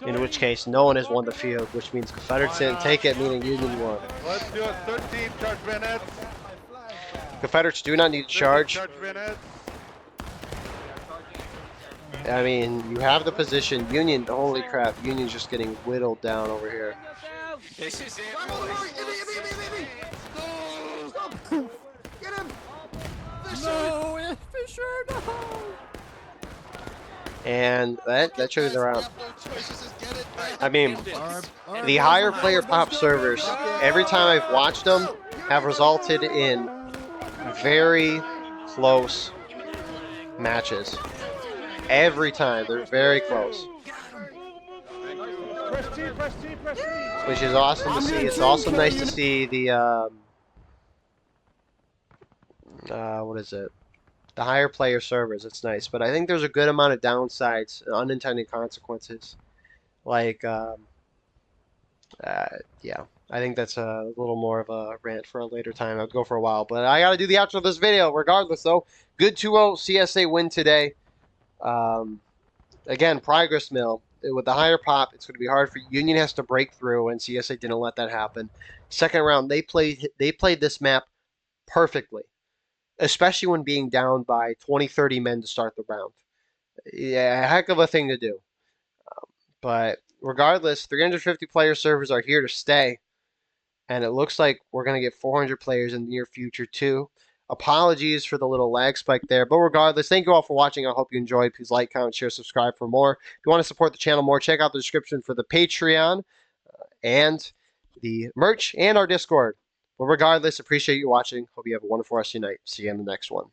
In which case, no one has won the field, which means Confederates didn't take it, meaning Union won. Let's do a 13 charge minutes. Confederates do not need to charge. I mean, you have the position. Union, holy crap, Union's just getting whittled down over here. This is it. Get him! No, Fisher, no! And that shows around. I mean, the higher player pop servers, every time I've watched them, have resulted in very close matches. Every time, they're very close. Which is awesome to see. It's also nice to see the, what is it? The higher player servers. It's nice. But I think there's a good amount of downsides, unintended consequences. Like, yeah. I think that's a little more of a rant for a later time. I'd go for a while, but I got to do the outro of this video regardless, though. Good 2-0 CSA win today. Again, progress mill. With the higher pop, it's going to be hard for Union has to break through, and CSA didn't let that happen. Second round, they played this map perfectly, especially when being down by 20, 30 men to start the round. Yeah, a heck of a thing to do. But regardless, 350 player servers are here to stay. And it looks like we're going to get 400 players in the near future, too. Apologies for the little lag spike there. But regardless, thank you all for watching. I hope you enjoyed. Please like, comment, share, subscribe for more. If you want to support the channel more, check out the description for the Patreon and the merch and our Discord. But regardless, appreciate you watching. Hope you have a wonderful rest of your night. See you in the next one.